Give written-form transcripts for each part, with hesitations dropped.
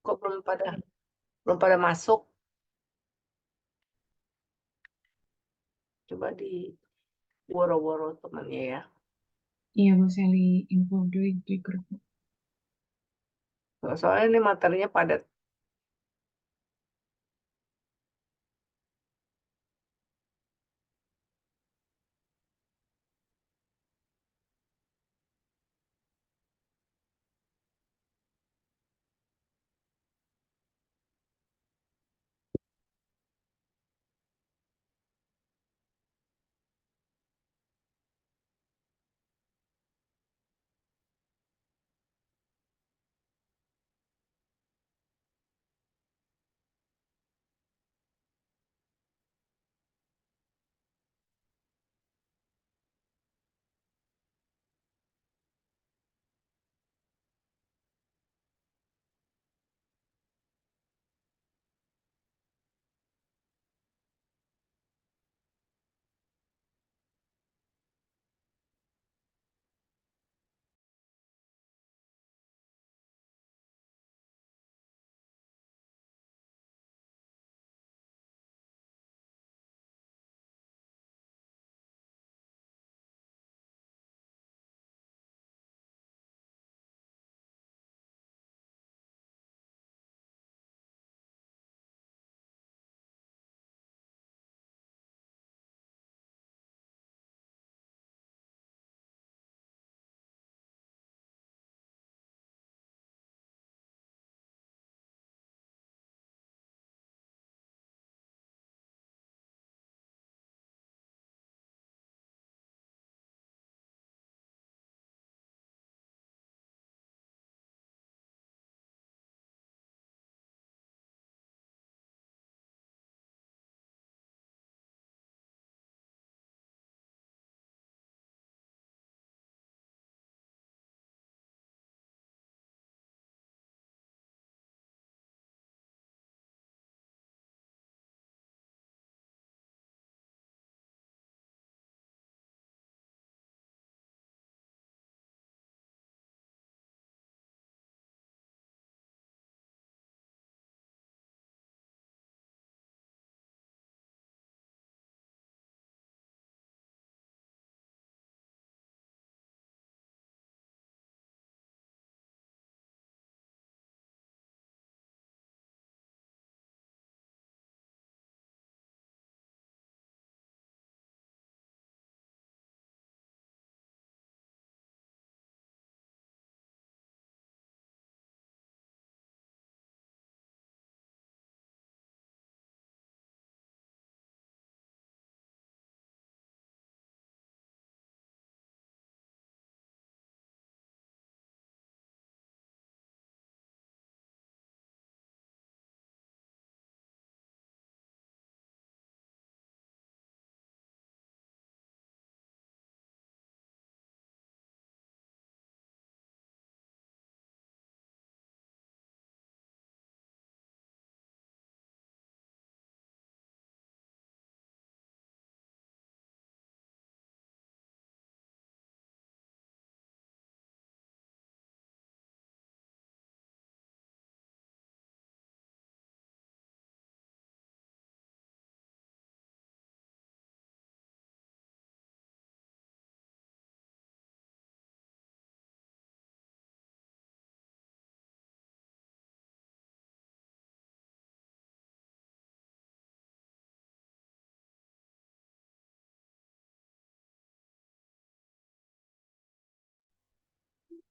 kok belum pada masuk. Coba di woro-woro temannya ya. Iya, Bu Sally info di grup. Soalnya ini materinya padat.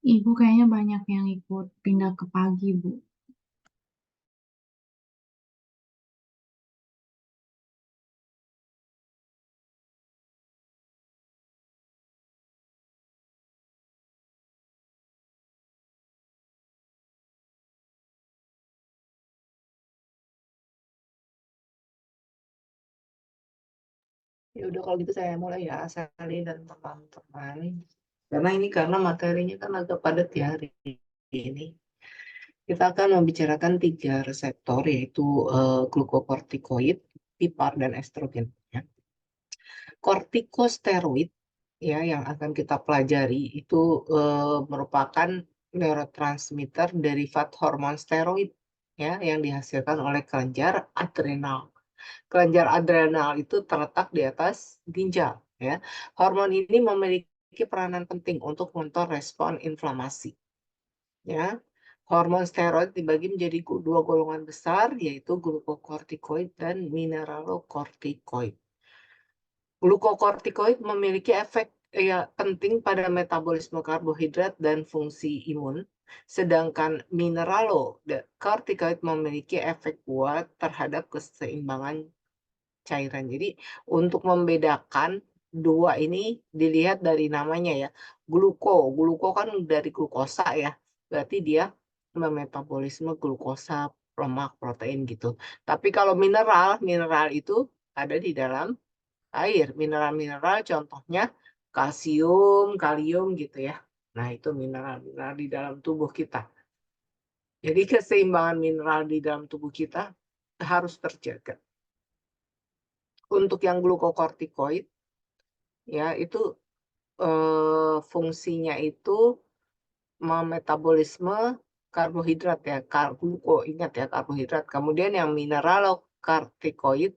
Ibu kayaknya banyak yang ikut pindah ke pagi, Bu. Ya udah kalau gitu saya mulai ya, Sally dan teman-teman. Karena materinya kan agak padat ya hari ini. Kita akan membicarakan 3 reseptor, yaitu glukokortikoid, PPAR, dan estrogen. Ya. Kortikosteroid ya yang akan kita pelajari itu merupakan neurotransmitter derivat hormon steroid. ya yang dihasilkan oleh kelenjar adrenal. Kelenjar adrenal itu terletak di atas ginjal, ya. Hormon ini memiliki peranan penting untuk mengontrol respon inflamasi, ya. Hormon steroid dibagi menjadi dua golongan besar, yaitu glukokortikoid dan mineralokortikoid. Glukokortikoid memiliki efek penting pada metabolisme karbohidrat dan fungsi imun, sedangkan mineralokortikoid memiliki efek kuat terhadap keseimbangan cairan. Jadi untuk membedakan dua ini dilihat dari namanya ya. Gluko kan dari glukosa ya. Berarti dia memetabolisme glukosa, lemak, protein gitu. Tapi kalau mineral itu ada di dalam air. Mineral-mineral contohnya kalsium, kalium gitu ya. Nah, itu mineral-mineral di dalam tubuh kita. Jadi keseimbangan mineral di dalam tubuh kita harus terjaga. Untuk yang glukokortikoid, ya itu fungsinya itu memetabolisme karbohidrat ya, ingat ya karbohidrat. Kemudian yang mineralokortikoid,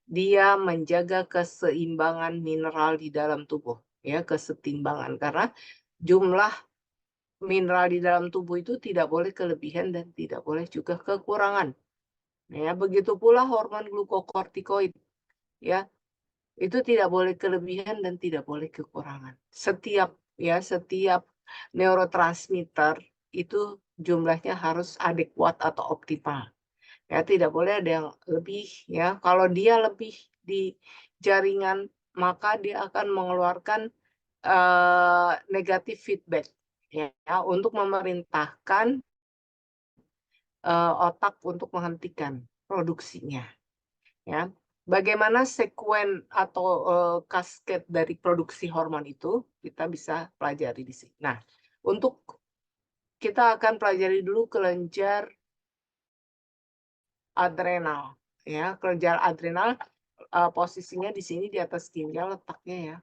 dia menjaga keseimbangan mineral di dalam tubuh, ya kesetimbangan karena jumlah mineral di dalam tubuh itu tidak boleh kelebihan dan tidak boleh juga kekurangan. Ya, begitu pula hormon glukokortikoid, ya. Itu tidak boleh kelebihan dan tidak boleh kekurangan. Setiap neurotransmitter itu jumlahnya harus adekuat atau optimal. Ya, tidak boleh ada yang lebih ya. Kalau dia lebih di jaringan, maka dia akan mengeluarkan negatif feedback ya untuk memerintahkan otak untuk menghentikan produksinya. Ya, bagaimana sekuen atau kasket dari produksi hormon itu kita bisa pelajari di sini. Nah, untuk kita akan pelajari dulu kelenjar adrenal, ya. Kelenjar adrenal posisinya di sini di atas ginjal letaknya ya.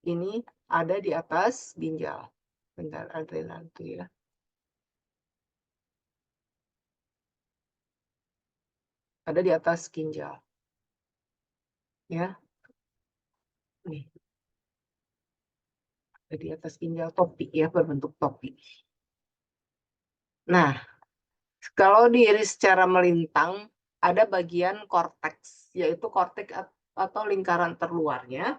Ini ada di atas ginjal. Kelenjar adrenal itu ya. Ada di atas ginjal. Ya. Nih. Ada di atas ginjal topi ya, berbentuk topi. Nah, kalau diiris secara melintang, ada bagian korteks, yaitu korteks atau lingkaran terluarnya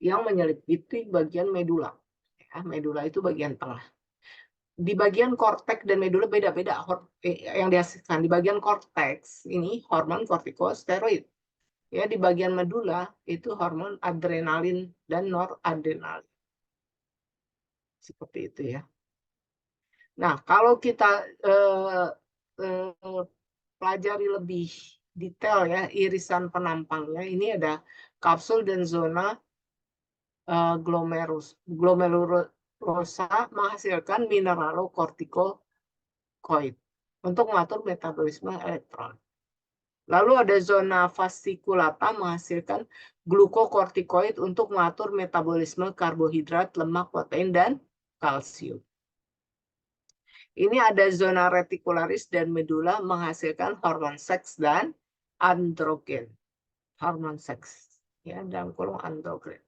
yang menyelimuti bagian medula. Ya, medula itu bagian tengah. Di bagian korteks dan medula beda-beda yang dihasilkan. Di bagian korteks ini hormon kortikosteroid. Ya, di bagian medula itu hormon adrenalin dan noradrenalin. Seperti itu ya. Nah, kalau kita pelajari lebih detail ya irisan penampangnya, ini ada kapsul dan zona glomerulosa menghasilkan mineralokortikoid untuk mengatur metabolisme elektron. Lalu ada zona fasciculata menghasilkan glukokortikoid untuk mengatur metabolisme karbohidrat, lemak, protein, dan kalsium. Ini ada zona reticularis dan medula menghasilkan hormon seks dan androgen. Hormon seks ya, dalam kurung androgen.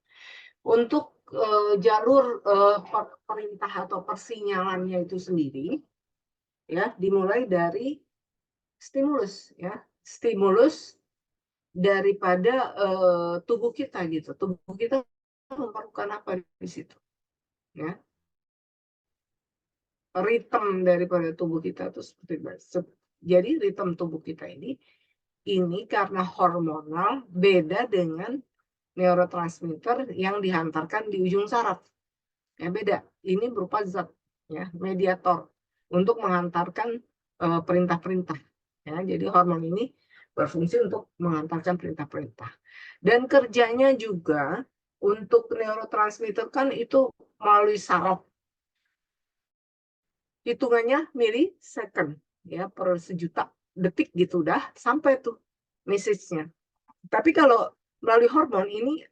Untuk jalur perintah atau persinyalannya itu sendiri ya dimulai dari stimulus ya. Stimulus daripada tubuh kita gitu. Tubuh kita memerlukan apa di situ ya. Ritme daripada tubuh kita itu seperti itu. Jadi ritme tubuh kita ini karena hormonal beda dengan neurotransmitter yang dihantarkan di ujung saraf. Ya beda. Ini berupa zat ya, mediator untuk menghantarkan perintah-perintah. Ya, jadi hormon ini berfungsi untuk menghantarkan perintah-perintah. Dan kerjanya juga untuk neurotransmitter kan itu melalui saraf. Hitungannya milisecond ya, per sejuta detik gitu udah sampai tuh message-nya. Tapi kalau melalui hormon ini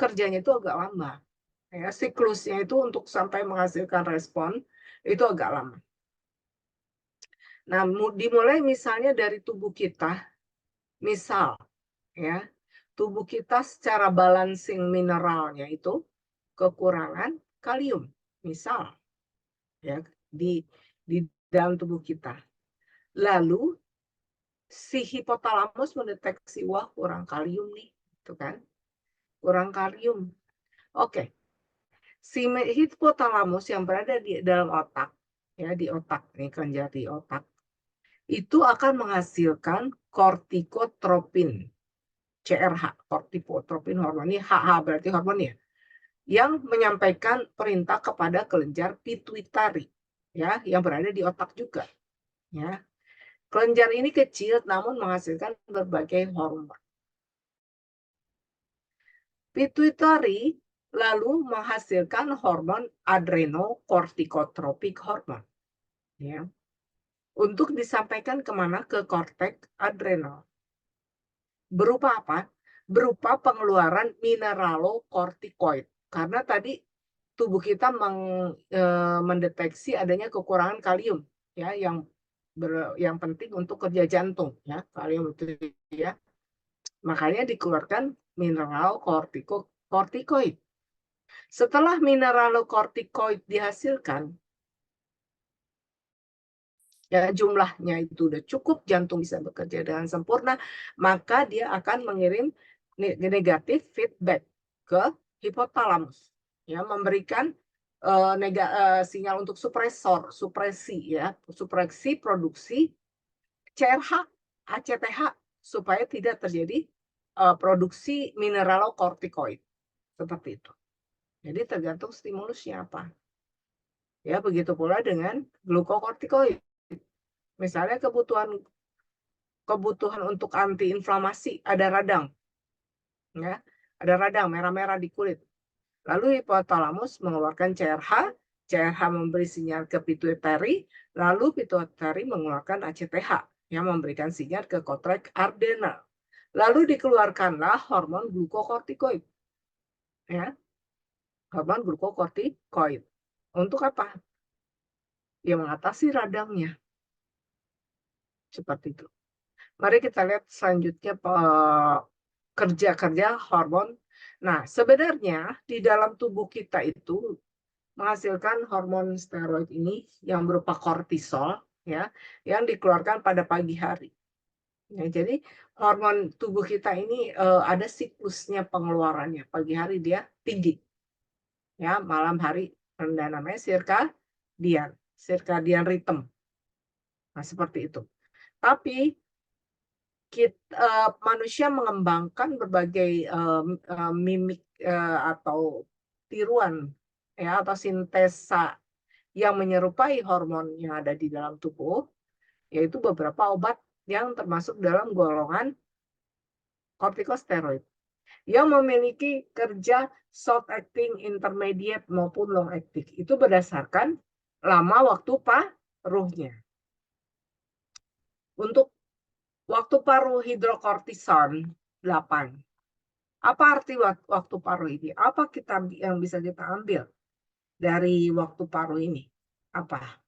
kerjanya itu agak lama. Ya, siklusnya itu untuk sampai menghasilkan respon itu agak lama. Nah, dimulai misalnya dari tubuh kita, misal ya, tubuh kita secara balancing mineralnya itu kekurangan kalium, misal ya di dalam tubuh kita. Lalu si hipotalamus mendeteksi, wah kurang kalium nih, itu kan? Kurang kalium. Oke. Si hipotalamus yang berada di dalam otak, ya di otak nih, kelenjar di otak, itu akan menghasilkan kortikotropin, CRH, kortikotropin hormon. Ini HH berarti hormon ya, yang menyampaikan perintah kepada kelenjar pituitari, ya, yang berada di otak juga, ya. Kelenjar ini kecil namun menghasilkan berbagai hormon. Pituitari lalu menghasilkan hormon adrenokortikotropik hormon, ya, untuk disampaikan kemana? Ke korteks adrenal. Berupa apa? Berupa pengeluaran mineralokortikoid. Karena tadi tubuh kita mendeteksi adanya kekurangan kalium, ya, yang penting untuk kerja jantung, ya, kalium itu, ya. Makanya dikeluarkan mineralokortikoid. Setelah mineralokortikoid dihasilkan, ya jumlahnya itu udah cukup, jantung bisa bekerja dengan sempurna, maka dia akan mengirim negatif feedback ke hipotalamus, ya, memberikan sinyal untuk supresi ya, supresi produksi CRH, ACTH supaya tidak terjadi produksi mineralokortikoid seperti itu. Jadi tergantung stimulusnya apa. Ya, begitu pula dengan glukokortikoid. Misalnya kebutuhan untuk antiinflamasi, ada radang, ya, ada radang merah-merah di kulit. Lalu hipotalamus mengeluarkan CRH, CRH memberi sinyal ke pituitari, lalu pituitari mengeluarkan ACTH yang memberikan sinyal ke korteks adrenal. Lalu dikeluarkanlah hormon glukokortikoid, ya, hormon glukokortikoid. Untuk apa? Ya mengatasi radangnya. Seperti itu. Mari kita lihat selanjutnya kerja-kerja hormon. Nah, sebenarnya di dalam tubuh kita itu menghasilkan hormon steroid ini yang berupa kortisol, ya, yang dikeluarkan pada pagi hari. Ya, jadi hormon tubuh kita ini ada siklusnya pengeluarannya. Pagi hari dia tinggi, ya, malam hari rendah, namanya circadian rhythm. Nah, seperti itu. Tapi manusia mengembangkan berbagai mimik atau tiruan, ya, atau sintesa yang menyerupai hormon yang ada di dalam tubuh, yaitu beberapa obat yang termasuk dalam golongan kortikosteroid yang memiliki kerja short acting, intermediate maupun long acting. Itu berdasarkan lama waktu paruhnya. Untuk waktu paruh hidrokortison 8. Apa arti waktu paruh ini? Apa yang bisa kita ambil dari waktu paruh ini? Apa?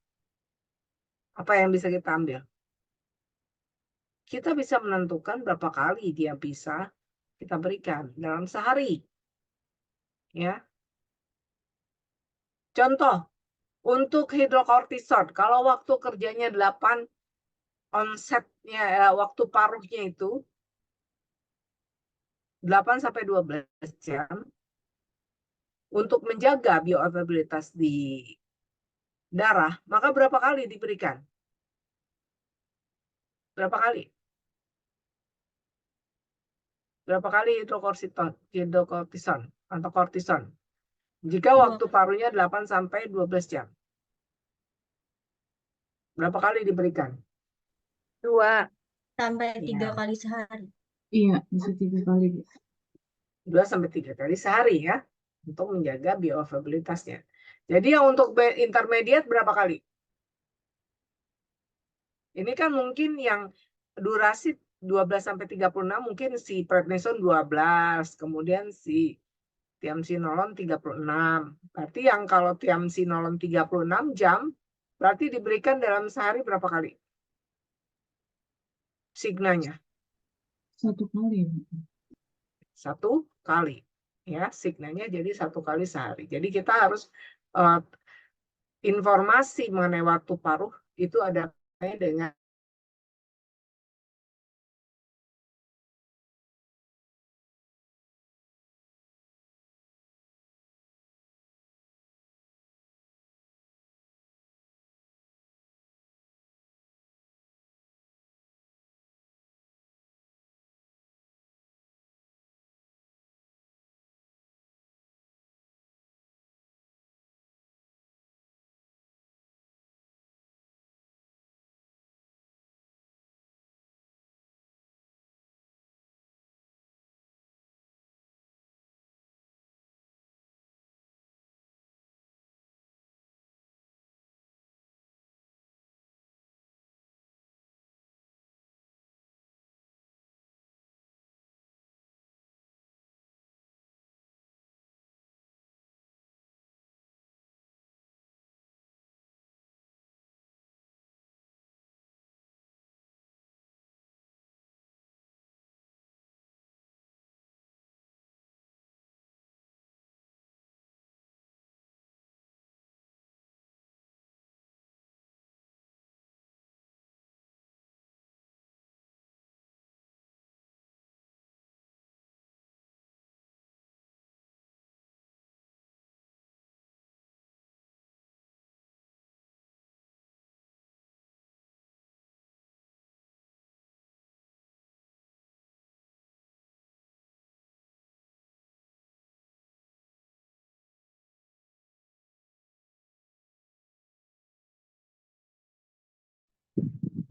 Apa yang bisa kita ambil? Kita bisa menentukan berapa kali dia bisa kita berikan dalam sehari. Ya. Contoh, untuk hidrokortison, kalau waktu kerjanya 8, onsetnya, waktu paruhnya itu 8 sampai 12 jam, untuk menjaga bioavailabilitas di darah, maka berapa kali diberikan? Berapa kali? Berapa kali hidrokortison atau kortison? Jika waktu paruhnya 8 sampai 12 jam. Berapa kali diberikan? 2 sampai 3 Ya. kali sehari. Iya, bisa 3 kali. 2 sampai 3 kali sehari ya, untuk menjaga bioavailabilitasnya. Jadi yang untuk intermediate berapa kali? Ini kan mungkin yang durasi 12 sampai 36, mungkin si prednison 12, kemudian si tiamsinolon 36. Berarti yang kalau tiamsinolon 36 jam, berarti diberikan dalam sehari berapa kali? signanya? 1 kali ya, Bu? 1 kali. Ya, signanya jadi 1 kali sehari. Jadi kita harus informasi mengenai waktu paruh itu ada kaitannya dengan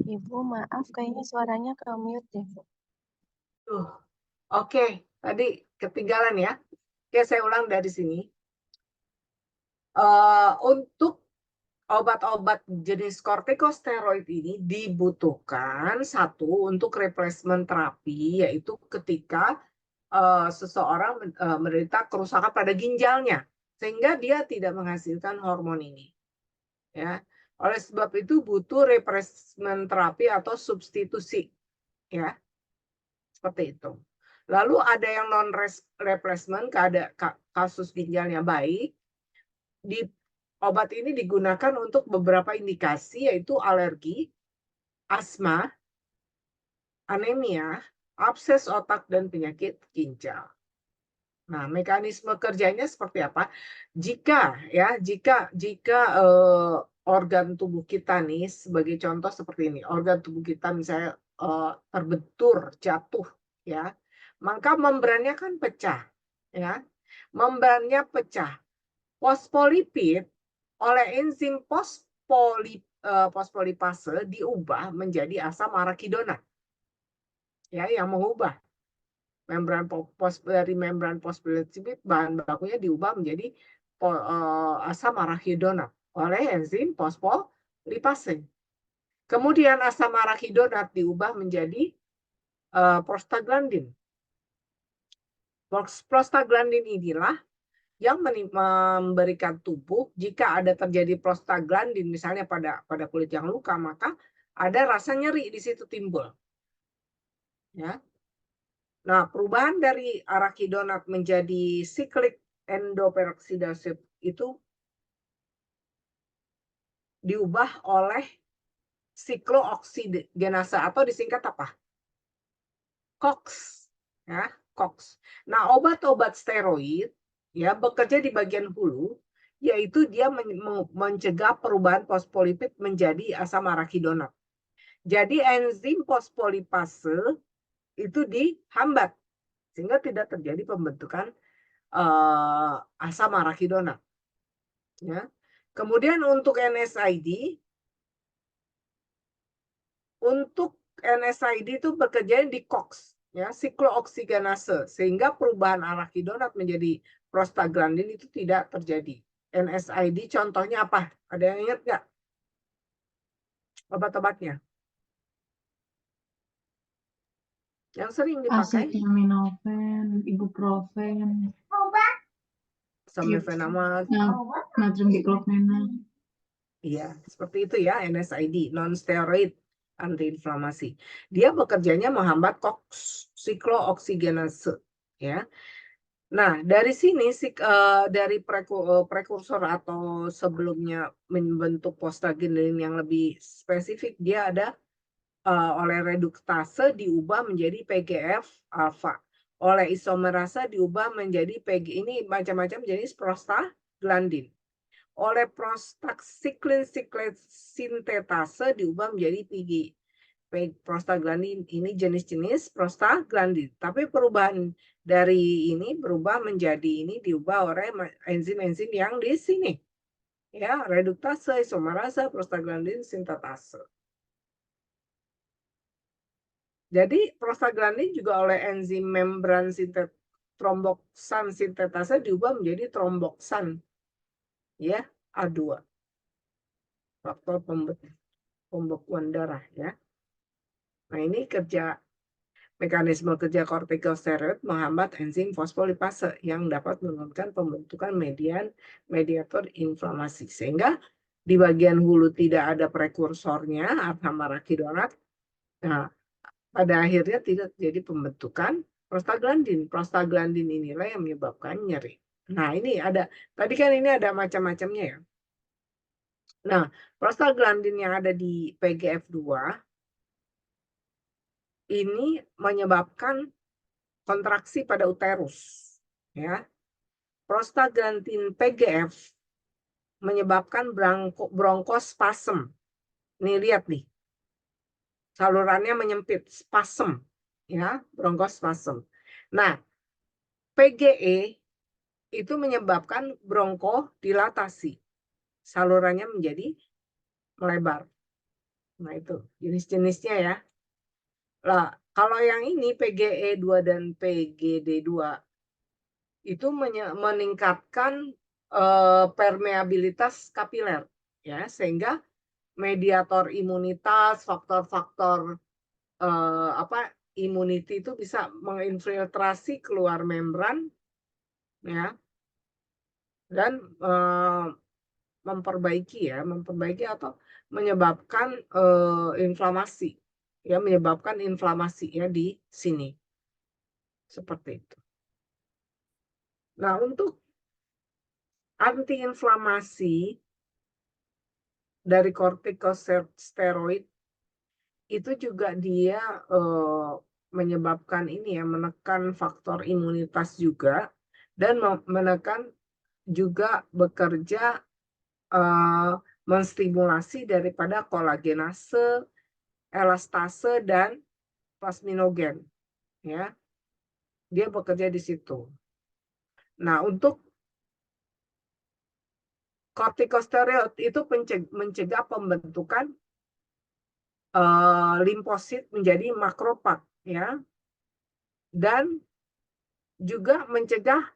Ibu, maaf, kayaknya suaranya ke mute deh. Oke, tadi ketinggalan ya. Oke, saya ulang dari sini. Untuk obat-obat jenis kortikosteroid ini dibutuhkan satu untuk replacement terapi, yaitu ketika seseorang menderita kerusakan pada ginjalnya, sehingga dia tidak menghasilkan hormon ini. Ya, oleh sebab itu butuh replacement terapi atau substitusi, ya, seperti itu. Lalu ada yang non replacement, kasus ginjalnya baik, obat ini digunakan untuk beberapa indikasi, yaitu alergi, asma, anemia, abses otak, dan penyakit ginjal. Nah, mekanisme kerjanya seperti apa? Jika organ tubuh kita nih, sebagai contoh seperti ini, organ tubuh kita misalnya terbentur, jatuh, ya, maka membrannya kan pecah, ya, membrannya pecah. Fosfolipid oleh enzim fosfolipase diubah menjadi asam arakidonat, ya, yang mengubah dari membran fosfolipid, bahan bakunya diubah menjadi asam arakidonat oleh enzim fosfolipase. Kemudian asam arakidonat diubah menjadi prostaglandin. Prostaglandin inilah yang memberikan tubuh, jika ada terjadi prostaglandin misalnya pada kulit yang luka, maka ada rasa nyeri di situ timbul. Ya. Nah, perubahan dari arakidonat menjadi cyclic endoperoxidase itu diubah oleh siklooksigenase atau disingkat apa? COX. Ya, COX. Nah, obat-obat steroid ya bekerja di bagian hulu, yaitu dia mencegah perubahan fosfolipid menjadi asam arakidonat. Jadi enzim fosfolipase itu dihambat sehingga tidak terjadi pembentukan asam arakidonat. Ya. Kemudian untuk NSAID itu bekerja di COX, ya, siklooksigenase, sehingga perubahan arakidonat menjadi prostaglandin itu tidak terjadi. NSAID contohnya apa? Ada yang ingat nggak? Obat-obatnya yang sering dipakai? Acetaminophen, ibuprofen, Samlefenamide. natrium diklofenak. Iya, seperti itu ya, NSAID, non steroid antiinflamasi. Dia bekerjanya menghambat siklooksigenase, ya. Nah, dari sini dari prekursor atau sebelumnya membentuk prostaglandin yang lebih spesifik, dia ada oleh reduktase diubah menjadi PGF alfa. Oleh isomerase diubah menjadi ini macam-macam jenis prostaglandin. Oleh prostacyclin sintetase diubah menjadi prostaglandin. Ini jenis-jenis prostaglandin. Tapi perubahan dari ini berubah menjadi ini diubah oleh enzim-enzim yang di sini. Ya, reduktase, isomerase, prostaglandin sintetase. Jadi prostaglandin juga oleh enzim membran tromboksan sintetase diubah menjadi tromboksan. Ya, A2. Faktor pembekuan darah, ya. Nah, ini mekanisme kerja kortikosteroid menghambat enzim fosfolipase yang dapat menurunkan pembentukan mediator inflamasi. Sehingga di bagian hulu tidak ada prekursornya sama rakidonat. Nah, pada akhirnya tidak terjadi pembentukan prostaglandin. Prostaglandin inilah yang menyebabkan nyeri. Nah, ini ada, tadi kan ini ada macam-macamnya ya. Nah, prostaglandin yang ada di PGF2 ini menyebabkan kontraksi pada uterus. Ya. Prostaglandin PGF menyebabkan bronkospasm. Nih, lihat nih. Salurannya menyempit, spasm. Ya, bronkospasm. Nah, PGE itu menyebabkan bronkodilatasi. Salurannya menjadi melebar. Nah, itu jenis-jenisnya ya. Lah, kalau yang ini PGE2 dan PGD2 itu meningkatkan permeabilitas kapiler ya, sehingga mediator imunitas, faktor-faktor immunity itu bisa menginfiltrasi keluar membran ya, dan memperbaiki atau menyebabkan inflamasi ya, menyebabkan inflamasi ya di sini seperti itu. Nah, untuk antiinflamasi dari kortikosteroid itu juga dia menyebabkan ini ya, menekan faktor imunitas juga, dan menekan juga bekerja menstimulasi daripada kolagenase, elastase, dan plasminogen. Ya, dia bekerja di situ. Nah, untuk kortikosteroid itu mencegah pembentukan limfosit menjadi makrofag, ya, dan juga mencegah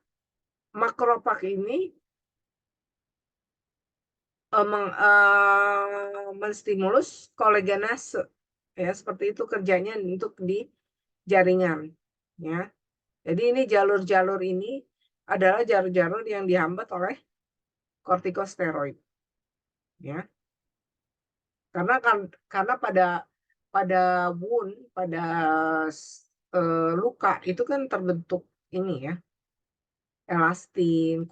makrofag ini menstimulus kolagenase, ya, seperti itu kerjanya untuk di jaringan, ya. Jadi ini jalur-jalur ini adalah jalur-jalur yang dihambat oleh kortikosteroid, ya. Karena pada wound, pada luka itu kan terbentuk ini ya, elastin,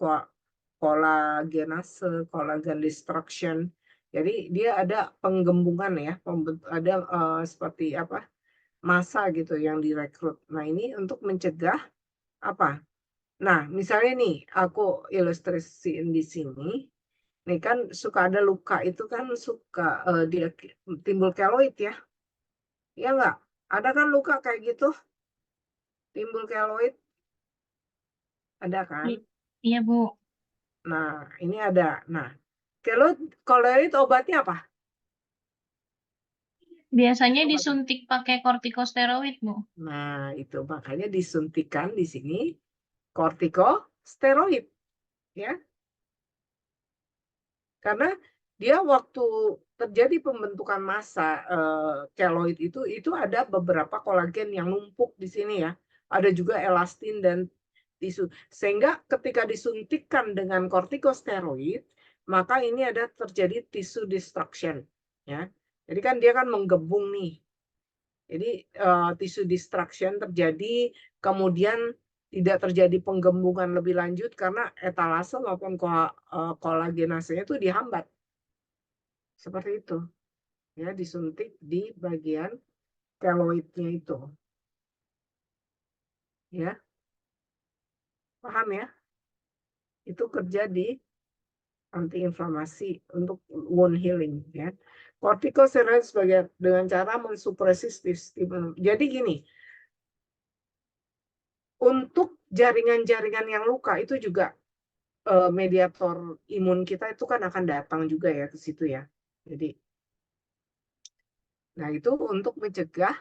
kolagenase, collagen destruction. Jadi dia ada penggembungan ya, ada seperti apa, massa gitu yang direkrut. Nah, ini untuk mencegah apa? Nah, misalnya nih, aku ilustrasiin di sini. Nih kan suka ada luka itu kan suka dia timbul keloid ya. Iya nggak? Ada kan luka kayak gitu? Timbul keloid? Ada kan? Iya, Bu. Nah, ini ada. Nah, keloid obatnya apa? Biasanya disuntik pakai kortikosteroid, Bu. Nah, itu makanya disuntikan di sini kortikosteroid, ya. Karena dia waktu terjadi pembentukan massa keloid itu ada beberapa kolagen yang numpuk di sini ya. Ada juga elastin dan tisu. Sehingga ketika disuntikkan dengan kortikosteroid, maka ini ada terjadi tissue destruction, ya. Jadi kan dia kan menggembung nih. Jadi tisu destruction terjadi, kemudian tidak terjadi penggembungan lebih lanjut karena etalase maupun kolagenasenya itu dihambat. Seperti itu. Ya, disuntik di bagian keloidnya itu. Ya. Paham ya? Itu kerja di antiinflamasi untuk wound healing ya. Corticosteroid sebagai dengan cara mensupresi stimulus. Jadi gini, untuk jaringan-jaringan yang luka itu juga mediator imun kita itu kan akan datang juga ya ke situ ya. Jadi, nah itu untuk mencegah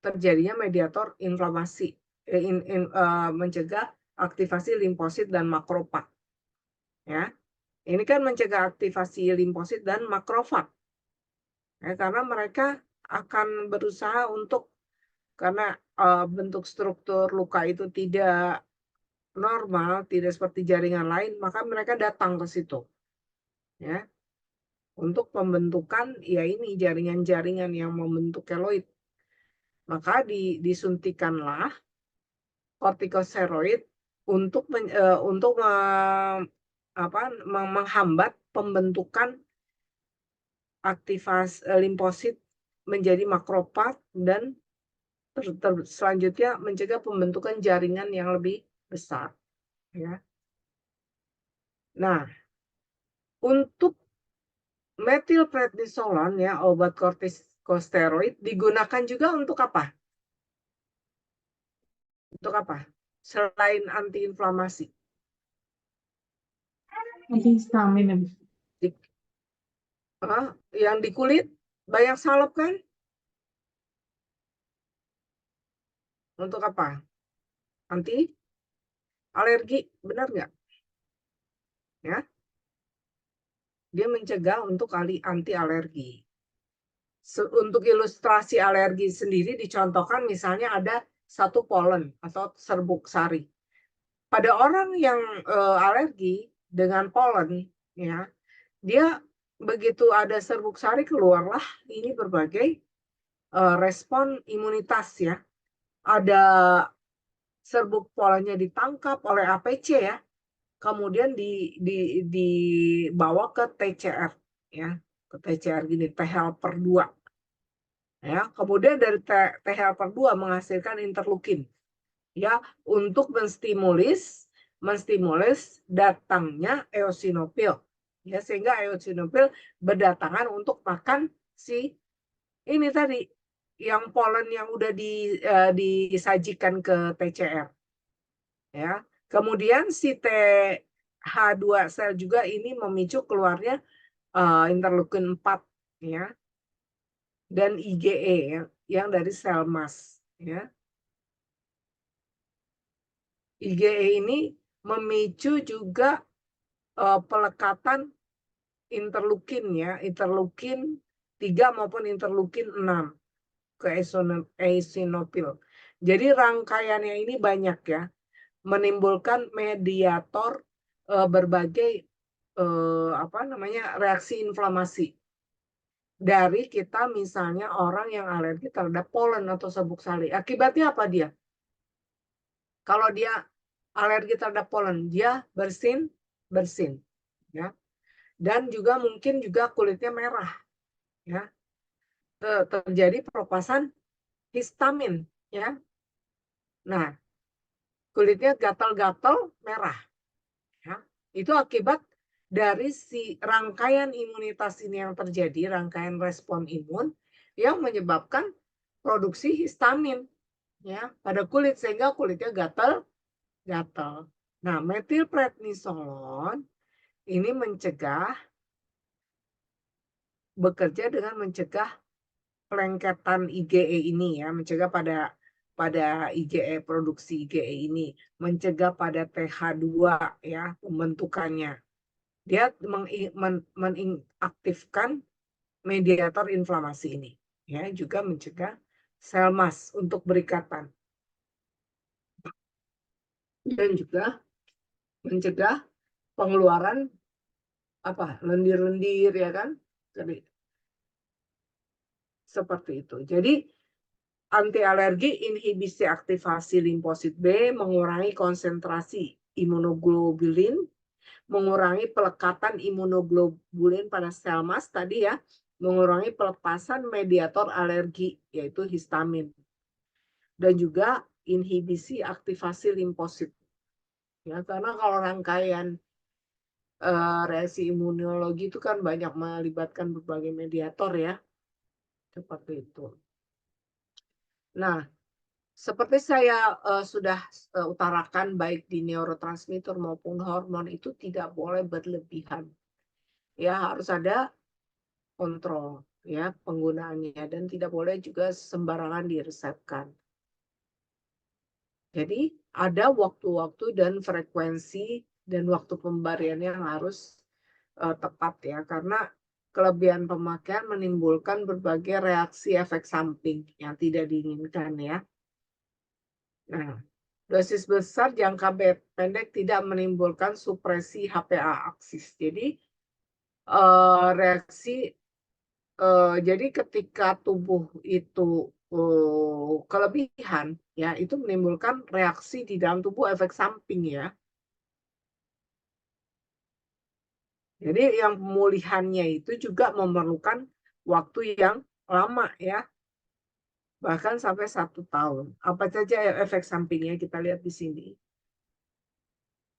terjadinya mediator inflamasi, mencegah aktivasi limfosit dan makrofag. Ya, ini kan mencegah aktivasi limfosit dan makrofag. Ya, karena mereka akan berusaha untuk karena bentuk struktur luka itu tidak normal, tidak seperti jaringan lain, maka mereka datang ke situ. Ya, untuk pembentukan ya ini jaringan-jaringan yang membentuk keloid. Maka disuntikanlah kortikosteroid untuk menghambat pembentukan aktivasi limfosit menjadi makrofag dan selanjutnya mencegah pembentukan jaringan yang lebih besar. Ya. Nah, untuk metilprednisolon ya obat kortikosteroid digunakan juga untuk apa? Untuk apa? Selain antiinflamasi. Antihistamin ya, Bu. Yang di kulit banyak salep kan? Untuk apa? Anti alergi, benar nggak? Ya, dia mencegah untuk anti alergi. Untuk ilustrasi alergi sendiri dicontohkan misalnya ada satu polen atau serbuk sari. Pada orang yang alergi dengan polen, ya, dia begitu ada serbuk sari keluarlah ini berbagai respon imunitas ya. Ada serbuk polennya ditangkap oleh APC ya, kemudian dibawa ke TCR ya, ke TCR gini T helper 2 ya, kemudian dari T helper 2 menghasilkan interleukin ya untuk menstimulis datangnya eosinofil ya, sehingga eosinofil berdatangan untuk makan si ini tadi yang polen yang udah disajikan ke TCR ya. Kemudian si TH2 sel juga ini memicu keluarnya interleukin 4 ya, dan IgE ya, yang dari sel mast ya. IgE ini memicu juga pelekatan interleukin ya, interleukin 3 maupun interleukin 6 ke eosinofil. Jadi rangkaiannya ini banyak ya, menimbulkan mediator berbagai reaksi inflamasi. Dari kita misalnya orang yang alergi terhadap polen atau serbuk sari. Akibatnya apa dia? Kalau dia alergi terhadap polen, dia bersin ya. Dan juga mungkin juga kulitnya merah ya. Terjadi pelepasan histamin ya. Nah, kulitnya gatal-gatal merah ya. Itu akibat dari si rangkaian imunitas ini yang terjadi, rangkaian respon imun yang menyebabkan produksi histamin ya pada kulit sehingga kulitnya gatal-gatal. Nah, metilprednisolon ini bekerja dengan mencegah pelengketan IgE ini ya, mencegah pada IgE, produksi IgE ini, mencegah pada TH2 ya pembentukannya. Dia mengaktifkan mediator inflamasi ini ya, juga mencegah sel mast untuk berikatan dan juga mencegah pengeluaran lendir-lendir ya kan, Seperti itu. Jadi anti alergi inhibisi aktivasi limfosit B, mengurangi konsentrasi imunoglobulin, mengurangi pelekatan imunoglobulin pada sel mas tadi ya, mengurangi pelepasan mediator alergi yaitu histamin. Dan juga inhibisi aktivasi limfosit. Ya, karena kalau rangkaian reaksi imunologi itu kan banyak melibatkan berbagai mediator ya. Seperti itu. Nah, seperti saya sudah utarakan baik di neurotransmitter maupun hormon itu tidak boleh berlebihan. Ya, harus ada kontrol ya penggunaannya dan tidak boleh juga sembarangan diresepkan. Jadi ada waktu-waktu dan frekuensi dan waktu pemberiannya yang harus tepat ya karena kelebihan pemakaian menimbulkan berbagai reaksi efek samping yang tidak diinginkan ya. Nah, dosis besar jangka pendek tidak menimbulkan supresi HPA aksis. Jadi reaksi jadi ketika tubuh itu kelebihan ya itu menimbulkan reaksi di dalam tubuh efek samping ya. Jadi yang pemulihannya itu juga memerlukan waktu yang lama ya, bahkan sampai 1 tahun. Apa saja efek sampingnya kita lihat di sini.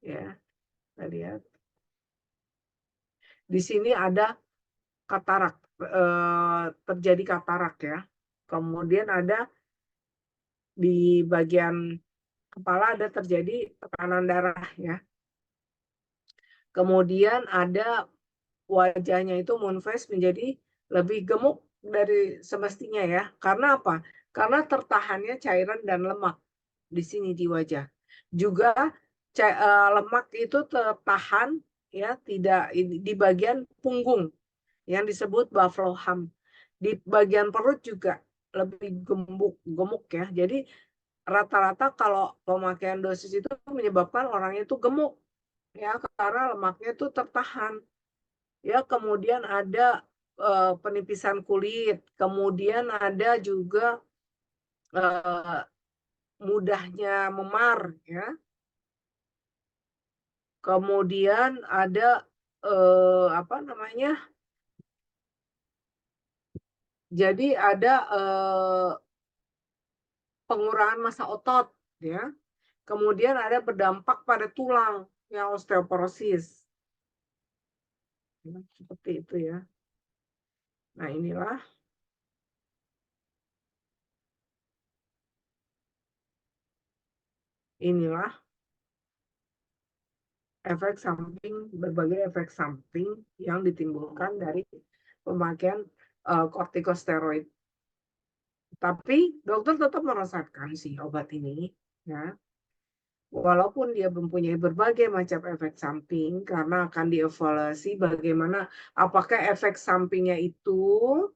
Ya, kita lihat. Di sini ada katarak, terjadi katarak ya. Kemudian ada di bagian kepala ada terjadi tekanan darah ya. Kemudian ada wajahnya itu moon face menjadi lebih gemuk dari semestinya ya. Karena apa? Karena tertahannya cairan dan lemak di sini di wajah. Juga lemak itu tertahan ya tidak di bagian punggung yang disebut buffalo hump. Di bagian perut juga lebih gemuk ya. Jadi rata-rata kalau pemakaian dosis itu menyebabkan orang itu gemuk ya karena lemaknya itu tertahan. Ya, kemudian ada penipisan kulit, kemudian ada juga mudahnya memar ya. Kemudian ada apa namanya? Jadi ada pengurangan massa otot ya. Kemudian ada berdampak pada tulang yang osteoporosis. Seperti itu ya. Nah, inilah efek samping, berbagai efek samping yang ditimbulkan dari pemakaian kortikosteroid. Tapi dokter tetap merasakan si obat ini, ya. Walaupun dia mempunyai berbagai macam efek samping, karena akan dievaluasi bagaimana apakah efek sampingnya itu,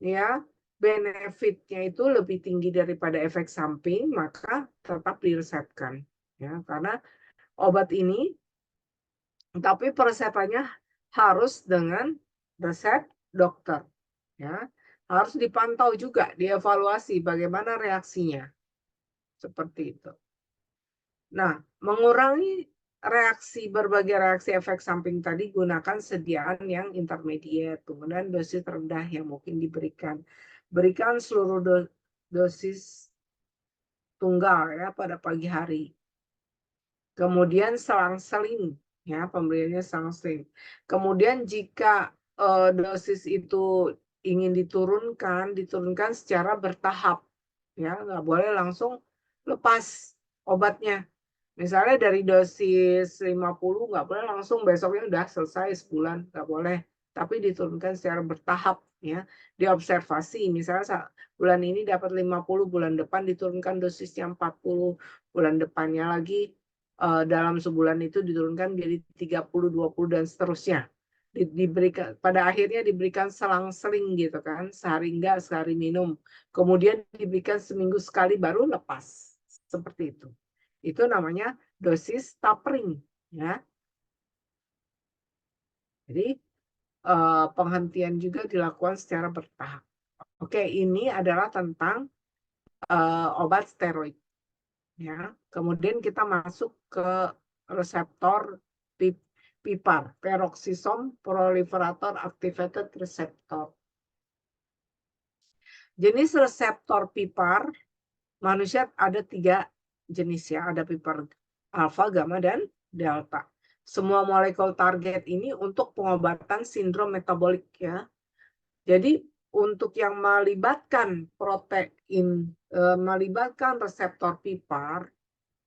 ya, benefitnya itu lebih tinggi daripada efek samping, maka tetap diresepkan, ya. Karena obat ini tapi peresepannya harus dengan resep dokter. Ya. Harus dipantau juga, dievaluasi bagaimana reaksinya. Seperti itu. Nah, mengurangi berbagai reaksi efek samping tadi, gunakan sediaan yang intermediate, kemudian dosis rendah yang mungkin diberikan. Berikan seluruh dosis tunggal ya pada pagi hari. Kemudian selang-seling, ya pemberiannya selang-seling. Kemudian jika dosis itu ingin diturunkan secara bertahap, ya nggak boleh langsung lepas obatnya. Misalnya dari dosis 50 nggak boleh langsung besoknya udah selesai sebulan, nggak boleh. Tapi diturunkan secara bertahap, ya. Diobservasi, misalnya bulan ini dapat 50, bulan depan diturunkan dosisnya 40, bulan depannya lagi dalam sebulan itu diturunkan menjadi 30, 20 dan seterusnya. Diberikan pada akhirnya diberikan selang-seling gitu kan, sehari enggak, sehari minum. Kemudian diberikan seminggu sekali baru lepas. Seperti itu. Itu namanya dosis tapering ya. Jadi penghentian juga dilakukan secara bertahap. Oke, ini adalah tentang obat steroid. Ya, kemudian kita masuk ke reseptor PPAR, peroxisome proliferator activated receptor. Jenis reseptor PPAR manusia ada 3 jenis ya, ada PPAR alfa, gamma, dan delta. Semua molekul target ini untuk pengobatan sindrom metabolik ya. Jadi untuk yang melibatkan protein, melibatkan reseptor PPAR,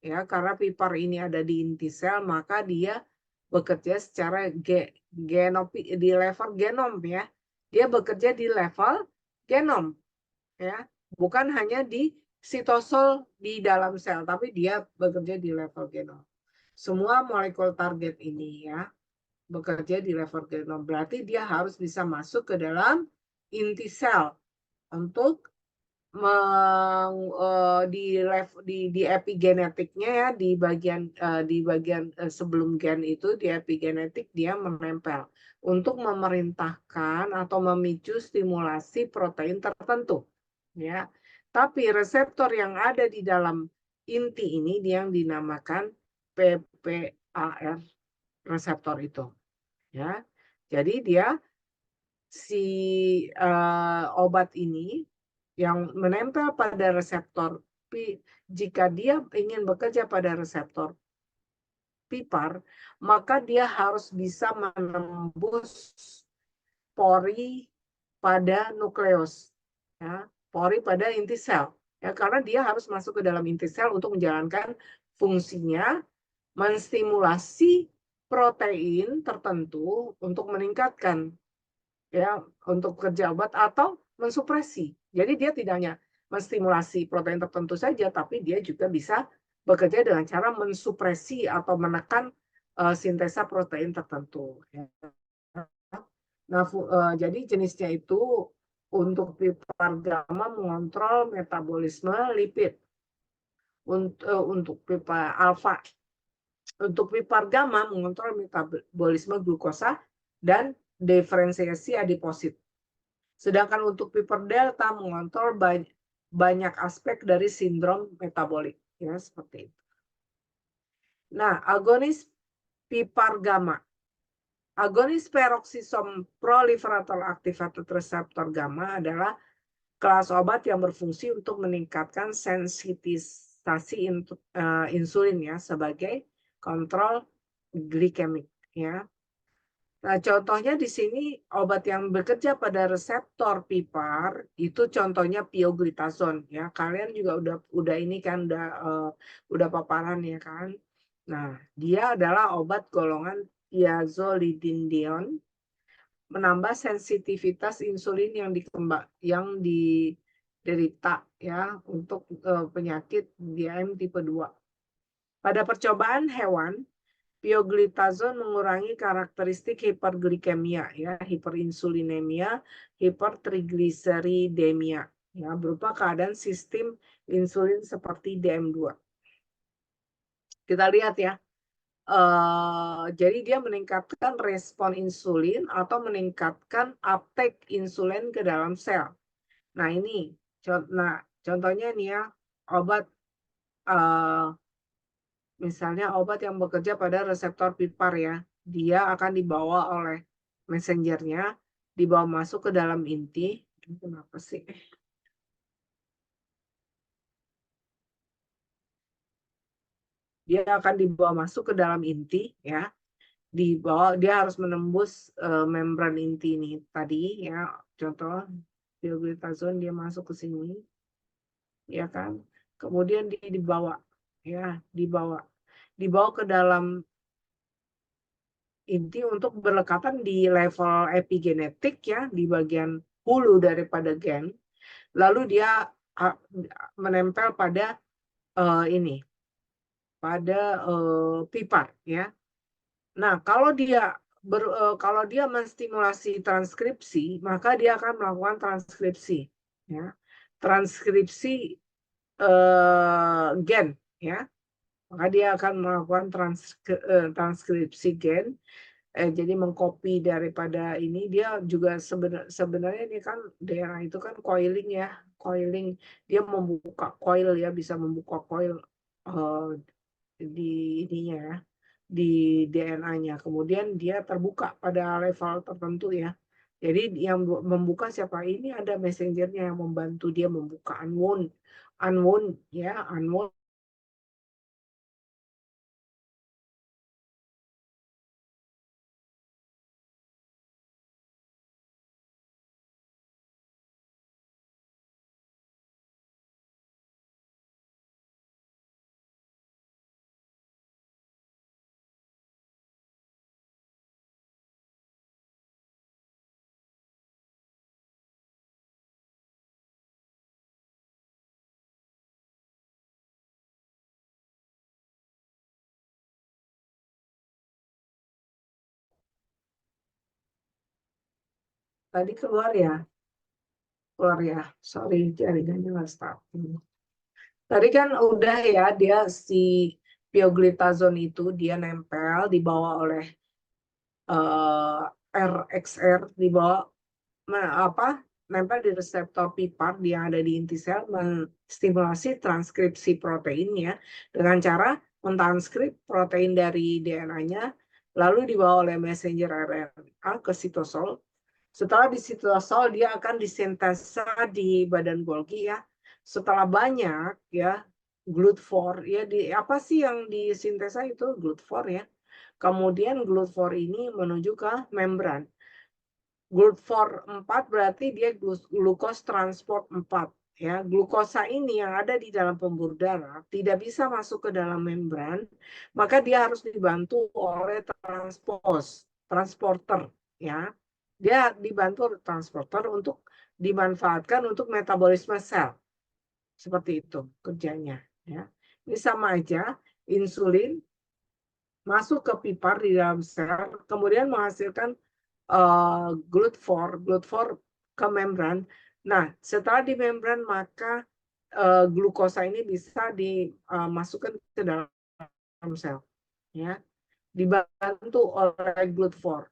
ya karena PPAR ini ada di inti sel, maka dia bekerja secara di level genom ya. Dia bekerja di level genom ya, bukan hanya di sitosol di dalam sel, tapi dia bekerja di level genom. Semua molekul target ini ya bekerja di level genom. Berarti dia harus bisa masuk ke dalam inti sel untuk di epigenetiknya ya, di bagian sebelum gen itu, di epigenetik dia menempel untuk memerintahkan atau memicu stimulasi protein tertentu ya. Tapi reseptor yang ada di dalam inti ini dia yang dinamakan PPAR reseptor itu ya. Jadi dia obat ini yang menempel pada reseptor jika dia ingin bekerja pada reseptor PPAR, maka dia harus bisa menembus pori pada nukleus ya, pori pada inti sel ya, karena dia harus masuk ke dalam inti sel untuk menjalankan fungsinya menstimulasi protein tertentu untuk meningkatkan ya, untuk kerja obat atau mensupresi. Jadi dia tidak hanya menstimulasi protein tertentu saja, tapi dia juga bisa bekerja dengan cara mensupresi atau menekan sintesa protein tertentu. Nah, jadi jenisnya itu untuk PPAR gamma mengontrol metabolisme lipid. Untuk PPAR alfa, untuk PPAR gamma mengontrol metabolisme glukosa dan diferensiasi adiposit. Sedangkan untuk PPAR delta mengontrol banyak aspek dari sindrom metabolik. Ya, seperti itu. Nah, agonis PPAR gamma. Agonis peroxisome proliferator activated receptor gamma adalah kelas obat yang berfungsi untuk meningkatkan sensitisasi insulin ya sebagai kontrol glikemik ya. Nah, contohnya di sini obat yang bekerja pada reseptor PPAR itu contohnya pioglitazone ya. Kalian juga udah ini kan udah paparan ya kan. Nah, dia adalah obat golongan thiazolidinedione menambah sensitivitas insulin yang diderita ya untuk penyakit DM tipe 2. Pada percobaan hewan, pioglitazone mengurangi karakteristik hiperglikemia ya, hiperinsulinemia, hipertrigliseridemia ya, berupa keadaan sistem insulin seperti DM2. Kita lihat ya. Jadi dia meningkatkan respon insulin atau meningkatkan uptake insulin ke dalam sel. Nah ini, contohnya nih ya, obat misalnya obat yang bekerja pada reseptor PPAR ya, dia akan dibawa oleh messengernya, dibawa masuk ke dalam inti. Kenapa sih? Dia akan dibawa masuk ke dalam inti ya. Dia harus menembus membran inti ini tadi ya, contoh pioglitazone dia masuk ke sini ya kan, kemudian dia dibawa ke dalam inti untuk berlekatan di level epigenetik ya, di bagian hulu daripada gen, lalu dia menempel pada pada PPAR ya. Nah, kalau dia menstimulasi transkripsi, maka dia akan melakukan transkripsi, ya. Transkripsi gen, ya. Maka dia akan melakukan transkripsi gen jadi mengcopy daripada ini, dia juga sebenarnya ini kan DNA itu kan coiling ya, coiling. Dia membuka coil ya, bisa membuka coil di ininya ya, di DNA-nya. Kemudian dia terbuka pada level tertentu ya. Jadi yang membuka siapa? Ini ada messengernya yang membantu dia membuka unwound ya, unwound. Tadi keluar ya, sorry jaringannya nggak stabil. Tadi kan udah ya, dia si pioglitazone itu dia nempel dibawa oleh RXR, dibawa nempel di reseptor PPAR yang ada di inti sel, menstimulasi transkripsi proteinnya dengan cara mentranskrip protein dari DNA-nya, lalu dibawa oleh messenger RNA ke sitosol. Setelah di sitosol, dia akan disintesa di badan Golgi ya. Setelah banyak ya, GLUT4 ya, apa sih yang disintesa itu? GLUT4 ya. Kemudian GLUT4 ini menuju ke membran. GLUT4 4 berarti dia glukos transport 4 ya. Glukosa ini yang ada di dalam pembuluh darah tidak bisa masuk ke dalam membran, maka dia harus dibantu oleh transporter ya. Dia dibantu oleh transporter untuk dimanfaatkan untuk metabolisme sel. Seperti itu kerjanya ya. Ini sama aja, insulin masuk ke pipar di dalam sel, kemudian menghasilkan GLUT4 ke membran. Nah, setelah di membran maka glukosa ini bisa dimasukkan ke dalam sel, ya, dibantu oleh GLUT4.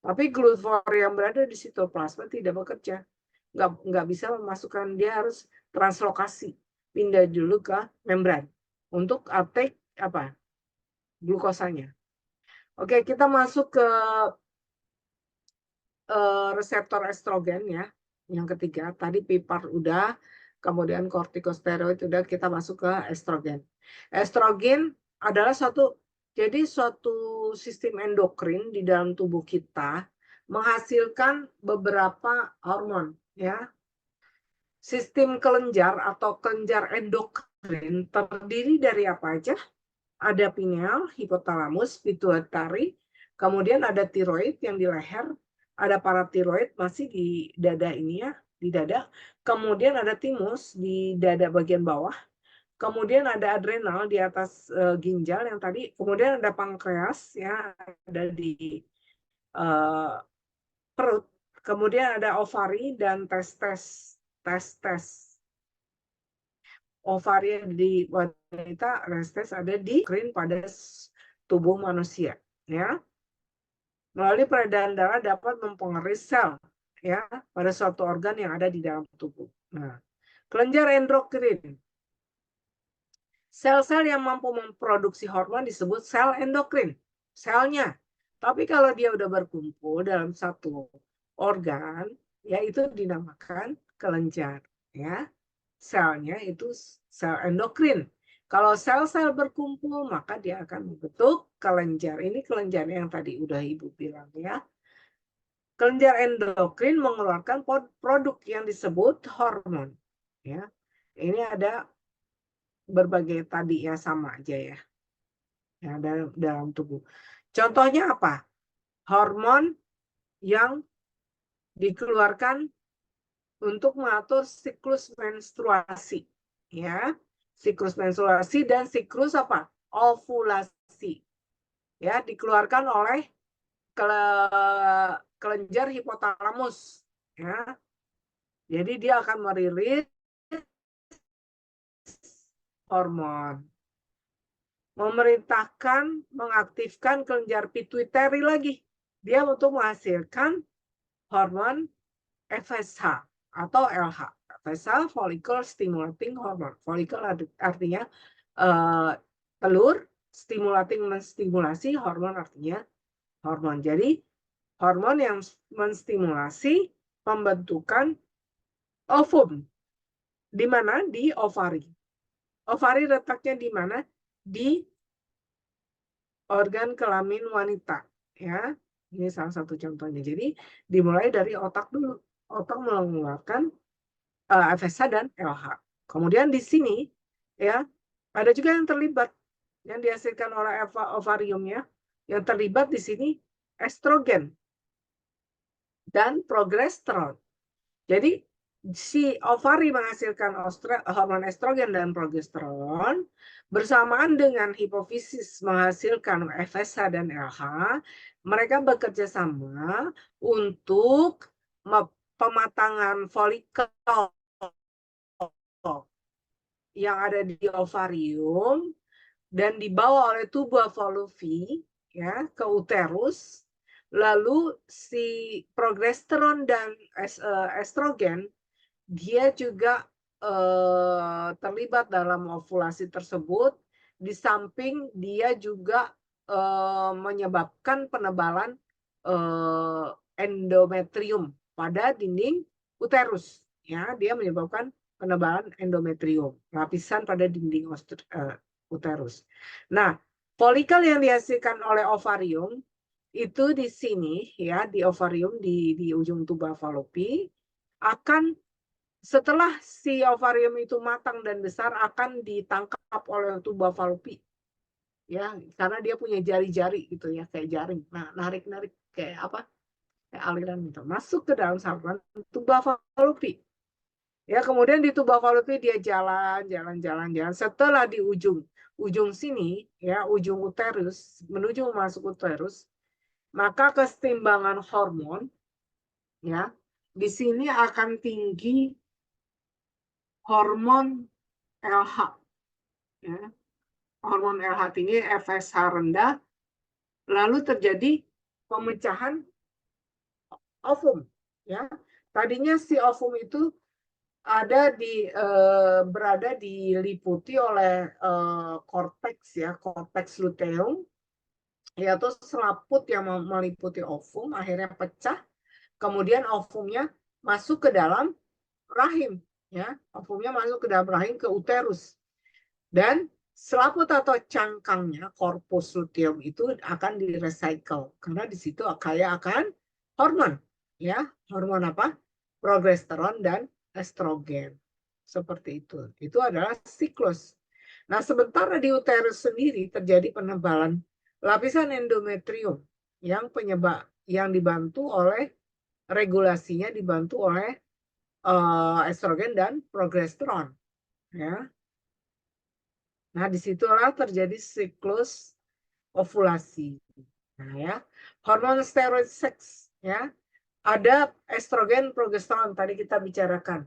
Tapi GLUT4 yang berada di sitoplasma tidak bekerja, nggak bisa memasukkan, dia harus translokasi, pindah dulu ke membran untuk uptake glukosanya. Oke, kita masuk ke reseptor estrogen ya. Yang ketiga, tadi PPAR udah, kemudian kortikosteroid udah, kita masuk ke estrogen. Estrogen adalah suatu sistem endokrin di dalam tubuh kita menghasilkan beberapa hormon ya. Sistem kelenjar atau kelenjar endokrin terdiri dari apa aja? Ada pineal, hipotalamus, pituitari, kemudian ada tiroid yang di leher, ada paratiroid masih di dada ini ya, di dada. Kemudian ada timus di dada bagian bawah. Kemudian ada adrenal di atas ginjal yang tadi. Kemudian ada pankreas ya, ada di perut. Kemudian ada ovari dan testes. Ovari di wanita, testes ada di endokrin pada tubuh manusia ya. Melalui peredaran darah dapat mempengaruhi sel ya pada suatu organ yang ada di dalam tubuh. Nah, kelenjar endokrin. Sel-sel yang mampu memproduksi hormon disebut sel endokrin. Selnya. Tapi kalau dia udah berkumpul dalam satu organ, ya itu dinamakan kelenjar ya. Selnya itu sel endokrin. Kalau sel-sel berkumpul, maka dia akan membentuk kelenjar. Ini kelenjar yang tadi udah Ibu bilang ya. Kelenjar endokrin mengeluarkan produk yang disebut hormon. Ya, ini ada berbagai tadi ya, sama aja ya. Ya, dalam tubuh. Contohnya apa? Hormon yang dikeluarkan untuk mengatur siklus menstruasi, ya, siklus menstruasi dan siklus ovulasi, ya, dikeluarkan oleh kelenjar hipotalamus, ya, jadi dia akan merilis hormon. memerintahkan mengaktifkan kelenjar pituitari lagi. Dia untuk menghasilkan hormon FSH atau LH. FSH, follicle stimulating hormone. Follicle artinya telur, stimulating menstimulasi, hormon artinya hormon. Jadi hormon yang menstimulasi pembentukan ovum. Di mana? Di ovari. Ovari letaknya di mana? Di organ kelamin wanita. Ya, ini salah satu contohnya. Jadi dimulai dari otak dulu. Otak mengeluarkan FSH dan LH. Kemudian di sini ya ada juga yang terlibat yang dihasilkan oleh ovariumnya. Yang terlibat di sini estrogen dan progesteron. Jadi si ovari menghasilkan hormon estrogen dan progesteron bersamaan dengan hipofisis menghasilkan FSH dan LH. Mereka bekerja sama untuk pematangan folikel yang ada di ovarium dan dibawa oleh tuba fallopi ya ke uterus. Lalu si progesteron dan estrogen dia juga terlibat dalam ovulasi tersebut. Di samping dia juga menyebabkan penebalan endometrium pada dinding uterus. Ya, dia menyebabkan penebalan endometrium, lapisan pada dinding uterus. Nah, folikel yang dihasilkan oleh ovarium itu di sini ya, di ovarium di ujung tuba fallopi akan setelah si ovarium itu matang dan besar akan ditangkap oleh tuba fallopi. Ya, karena dia punya jari-jari gitu ya, kayak jaring. Nah, narik-narik kayak apa? Kayak aliran gitu. Masuk ke dalam saluran tuba fallopi. Ya, kemudian di tuba fallopi dia jalan. Setelah di ujung sini, ya, ujung uterus, menuju masuk uterus, maka kesetimbangan hormon, ya, di sini akan tinggi hormon LH. Ya. Hormon LH tinggi, FSH rendah, lalu terjadi pemecahan ovum. Ya. Tadinya si ovum itu berada diliputi oleh korteks ya, korteks luteum, yaitu selaput yang meliputi ovum, akhirnya pecah, kemudian ovumnya masuk ke dalam rahim, ya, ovumnya masuk ke dalam rahim ke uterus, dan selaput atau cangkangnya, korpus luteum itu akan direcycle karena di situ kaya akan hormon, ya, hormon apa? Progesteron dan estrogen. Seperti itu. Itu adalah siklus. Nah, sementara di uterus sendiri terjadi penebalan lapisan endometrium yang dibantu oleh regulasinya dibantu oleh estrogen dan progesteron, ya. Nah, disitulah terjadi siklus ovulasi. Nah, ya, hormon steroid seks, ya, ada estrogen, progesteron tadi kita bicarakan.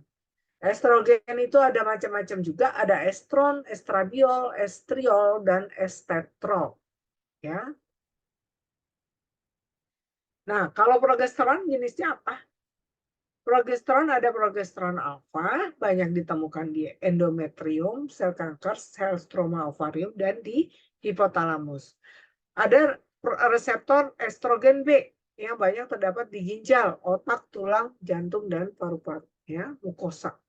Estrogen itu ada macam-macam juga, ada estron, estradiol, estriol, dan estetrol. Ya. Nah, kalau progesteron jenisnya apa? Progesteron ada progesteron alfa, banyak ditemukan di endometrium, sel kanker, sel stroma ovarium, dan di hipotalamus. Ada reseptor estrogen B yang banyak terdapat di ginjal, otak, tulang, jantung, dan paru-paru, ya, mukosa.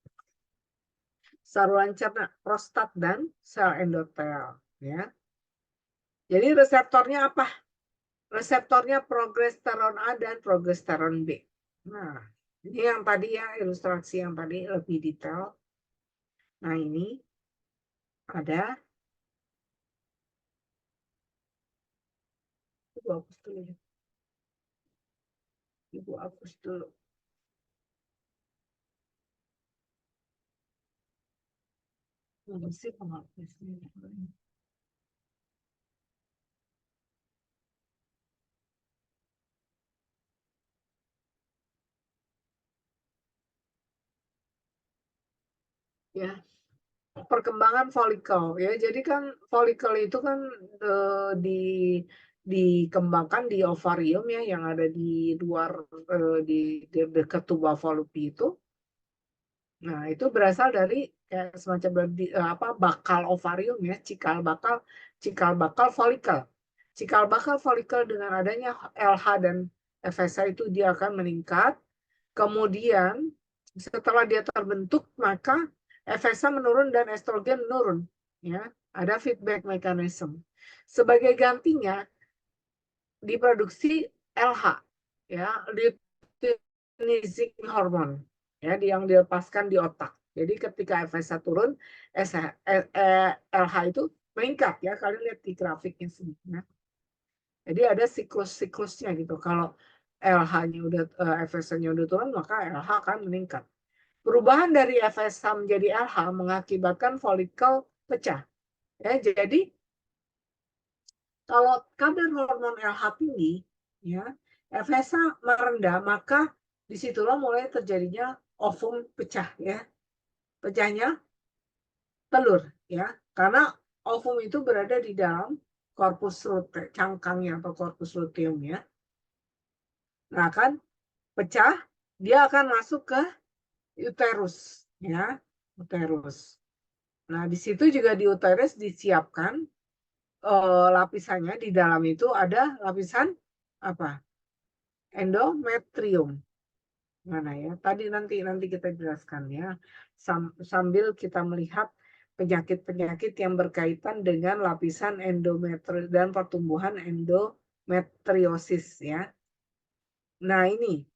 Saluran cerna, prostat, dan sel endotel, ya. Jadi reseptornya apa? Reseptornya progesteron A dan progesteron B. Nah, ini yang tadi ya, ilustrasi yang tadi lebih detail. Nah, ini ada. Ibu hapus dulu ya. Ibu hapus dulu. Sih penghapusnya. Ya. perkembangan folikel ya. Jadi kan folikel itu kan dikembangkan di ovarium ya yang ada di luar di dekat tuba fallopi itu. Nah, itu berasal dari kayak semacam bakal ovarium ya, cikal bakal folikel. Cikal bakal folikel dengan adanya LH dan FSH itu dia akan meningkat. Kemudian setelah dia terbentuk maka FSH menurun dan estrogen menurun ya. Ada feedback mechanism. Sebagai gantinya diproduksi LH ya, luteinizing hormone ya yang dilepaskan di otak. Jadi ketika FSH turun, LH itu meningkat ya. Kalian lihat di grafiknya sini. Ya. Jadi ada siklus-siklusnya gitu. Kalau LH-nya udah FSH-nya udah turun, maka LH akan meningkat. Perubahan dari FSH menjadi LH mengakibatkan folikel pecah. Ya, jadi kalau kadar hormon LH tinggi, ya, FSH merendah, maka disitulah mulai terjadinya ovum pecah, ya, pecahnya telur, ya, karena ovum itu berada di dalam korpus luteum, cangkangnya atau korpus luteum, ya. Nah, kan pecah, dia akan masuk ke uterus, ya, uterus. Nah, di situ juga di uterus disiapkan lapisannya, di dalam itu ada lapisan apa? Endometrium. Mana ya? Tadi nanti kita jelaskan ya. Sambil kita melihat penyakit-penyakit yang berkaitan dengan lapisan endometrium dan pertumbuhan endometriosis ya. Nah, ini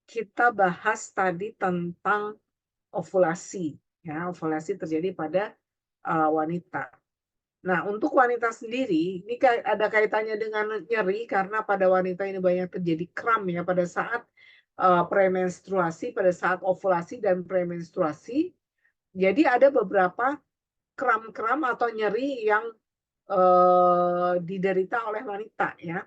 kita bahas tadi tentang ovulasi ya. Ovulasi terjadi pada wanita. Nah, untuk wanita sendiri, ini ada kaitannya dengan nyeri karena pada wanita ini banyak terjadi kram ya pada saat premenstruasi, pada saat ovulasi dan premenstruasi. Jadi ada beberapa kram-kram atau nyeri yang diderita oleh wanita ya.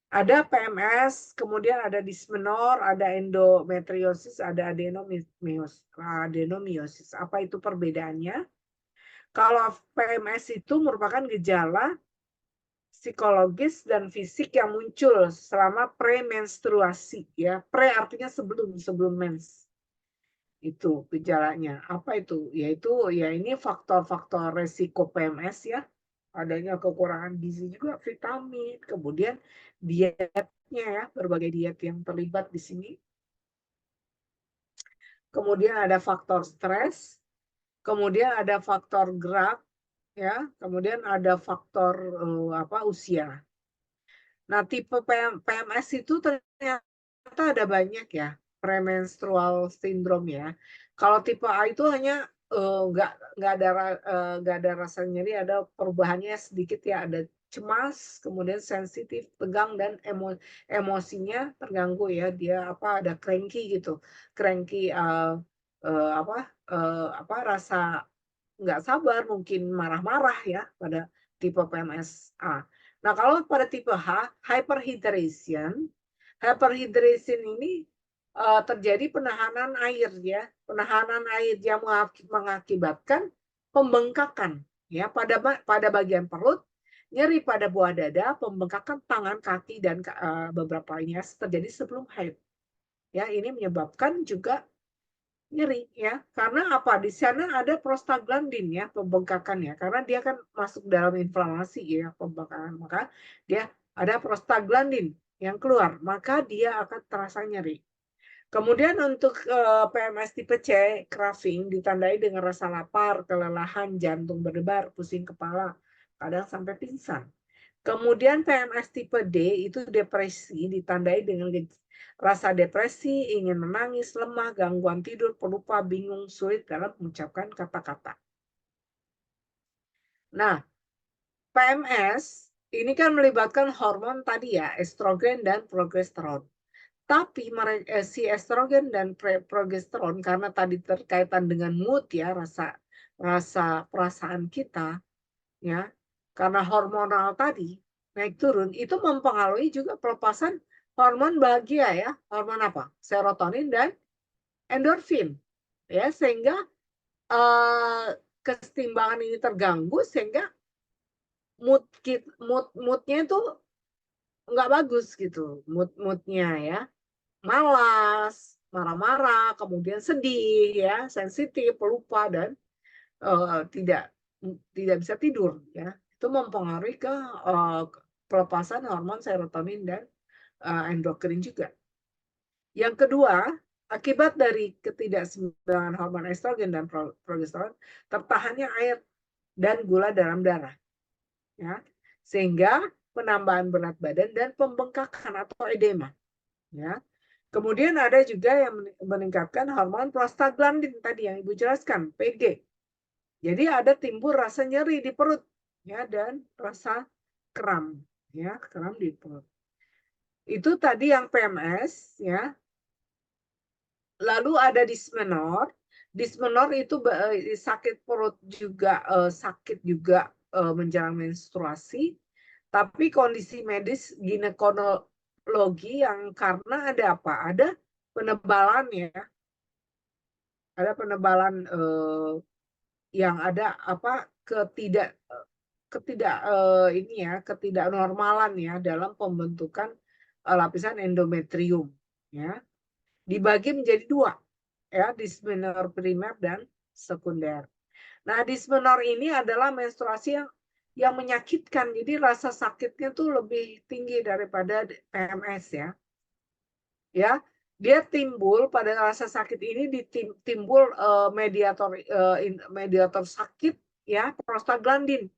Ada PMS, kemudian ada dismenor, ada endometriosis, ada adenomiosis. Apa itu perbedaannya? Kalau PMS itu merupakan gejala psikologis dan fisik yang muncul selama premenstruasi ya. Pre artinya sebelum mens. Itu gejalanya. Apa itu? Yaitu ya ini faktor-faktor resiko PMS ya. Adanya kekurangan gizi juga, vitamin, kemudian dietnya ya, berbagai diet yang terlibat di sini. Kemudian ada faktor stres, kemudian ada faktor gerak ya, kemudian ada faktor usia. Nah, tipe PMS itu ternyata ada banyak ya, premenstrual syndrome ya. Kalau tipe A itu hanya nggak ada rasa nyeri, ada perubahannya sedikit ya, ada cemas, kemudian sensitif, tegang dan emosinya terganggu ya, dia ada cranky gitu, cranky rasa nggak sabar, mungkin marah-marah ya pada tipe PMS A. Nah, kalau pada tipe H, hyperhydration ini terjadi penahanan air ya, penahanan air yang mengakibatkan pembengkakan ya pada bagian perut, nyeri pada buah dada, pembengkakan tangan, kaki dan beberapa lainnya terjadi sebelum haid. Ya, ini menyebabkan juga nyeri ya, karena apa? Di sana ada prostaglandin ya, pembengkakannya, karena dia kan masuk dalam inflamasi ya, pembengkakan, maka dia ada prostaglandin yang keluar, maka dia akan terasa nyeri. Kemudian untuk PMS tipe C, craving, ditandai dengan rasa lapar, kelelahan, jantung berdebar, pusing kepala, kadang sampai pingsan. Kemudian PMS tipe D itu depresi, ditandai dengan rasa depresi, ingin menangis, lemah, gangguan tidur, pelupa, bingung, sulit dalam mengucapkan kata-kata. Nah, PMS ini kan melibatkan hormon tadi ya, estrogen dan progesteron. Tapi si estrogen dan progesteron karena tadi terkaitan dengan mood ya, rasa perasaan kita ya, karena hormonal tadi naik turun itu mempengaruhi juga pelepasan hormon bahagia ya, hormon apa? Serotonin dan endorfin ya, sehingga kesetimbangan ini terganggu sehingga moodnya itu nggak bagus gitu, moodnya ya, malas, marah-marah, kemudian sedih ya, sensitif, pelupa dan tidak bisa tidur ya. Itu mempengaruhi ke pelepasan hormon serotonin dan endokrin juga. Yang kedua, akibat dari ketidakseimbangan hormon estrogen dan progesteron, tertahannya air dan gula dalam darah. Ya, sehingga penambahan berat badan dan pembengkakan atau edema. Ya. Kemudian ada juga yang meningkatkan hormon prostaglandin tadi yang Ibu jelaskan, PG. Jadi ada timbul rasa nyeri di perut ya dan rasa kram ya, kram di perut. Itu tadi yang PMS ya. Lalu ada dismenor. Dismenor itu sakit perut juga, sakit juga menjelang menstruasi. Tapi kondisi medis ginekologi yang karena ada apa? Ada penebalan ya. Ada penebalan yang ada apa? Ketidaknormalan ya dalam pembentukan lapisan endometrium ya. Dibagi menjadi dua ya, dismenor primer dan sekunder. Nah, dismenor ini adalah menstruasi yang menyakitkan. Jadi rasa sakitnya tuh lebih tinggi daripada PMS ya. Ya, dia timbul pada rasa sakit ini timbul mediator sakit ya, prostaglandin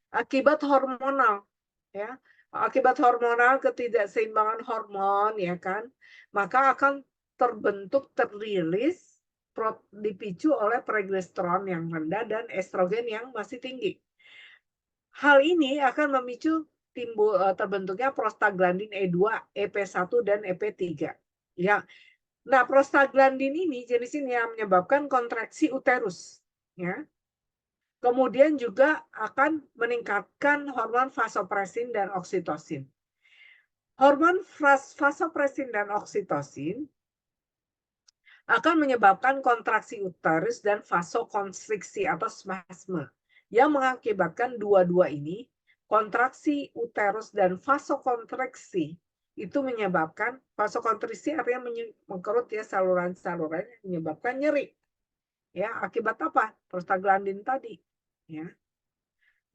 akibat hormonal ya. Akibat hormonal, ketidakseimbangan hormon ya kan, maka akan terilis dipicu oleh progesteron yang rendah dan estrogen yang masih tinggi. Hal ini akan memicu terbentuknya prostaglandin E2, EP1 dan EP3. Ya. Nah, prostaglandin ini jenis ini yang menyebabkan kontraksi uterus, ya. Kemudian juga akan meningkatkan hormon vasopresin dan oksitosin. Hormon vasopresin dan oksitosin akan menyebabkan kontraksi uterus dan vasokonstriksi atau spasme yang mengakibatkan dua-dua ini, kontraksi uterus dan vasokonstriksi itu menyebabkan, vasokonstriksi artinya mengkerut ya saluran-saluran, menyebabkan nyeri. Ya, akibat apa? Prostaglandin tadi, ya.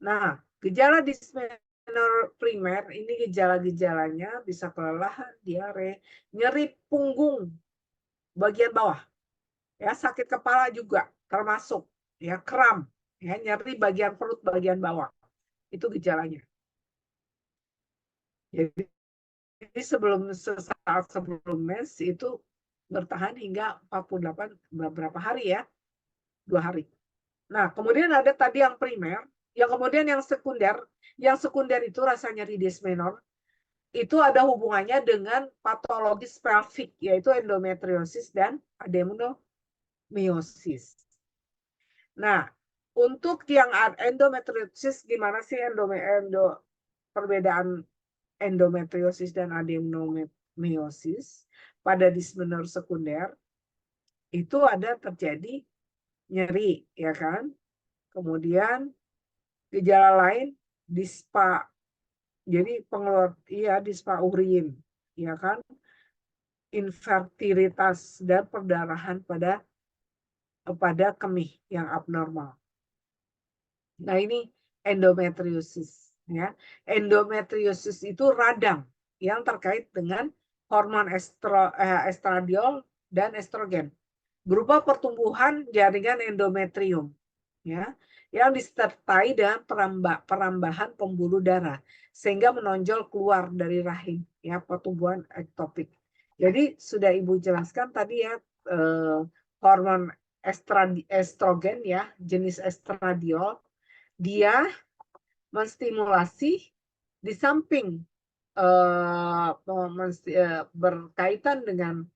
Nah, gejala dismenor primer ini gejala-gejalanya bisa kelelahan, diare, nyeri punggung bagian bawah. Ya, sakit kepala juga termasuk, ya, kram, ya, nyeri bagian perut bagian bawah. Itu gejalanya. Jadi sesaat sebelum mens itu bertahan hingga 48 beberapa hari ya. 2 hari. Nah, kemudian ada tadi yang primer, yang kemudian yang sekunder. Yang sekunder itu rasa nyeri dismenor itu ada hubungannya dengan patologis pelvik, yaitu endometriosis dan adenomyosis. Nah, untuk yang endometriosis, gimana sih perbedaan endometriosis dan adenomyosis pada dismenor sekunder? Itu ada terjadi nyeri, ya kan? Kemudian gejala lain dispa, jadi dispa urin, ya kan? Infertilitas dan perdarahan pada kemih yang abnormal. Nah, ini endometriosis ya. Endometriosis itu radang yang terkait dengan hormon estradiol dan estrogen berupa pertumbuhan jaringan endometrium ya, yang disertai dengan perambahan pembuluh darah sehingga menonjol keluar dari rahim ya, pertumbuhan ektopik. Jadi sudah Ibu jelaskan tadi ya, hormon estrogen ya, jenis estradiol, dia menstimulasi di samping berkaitan dengan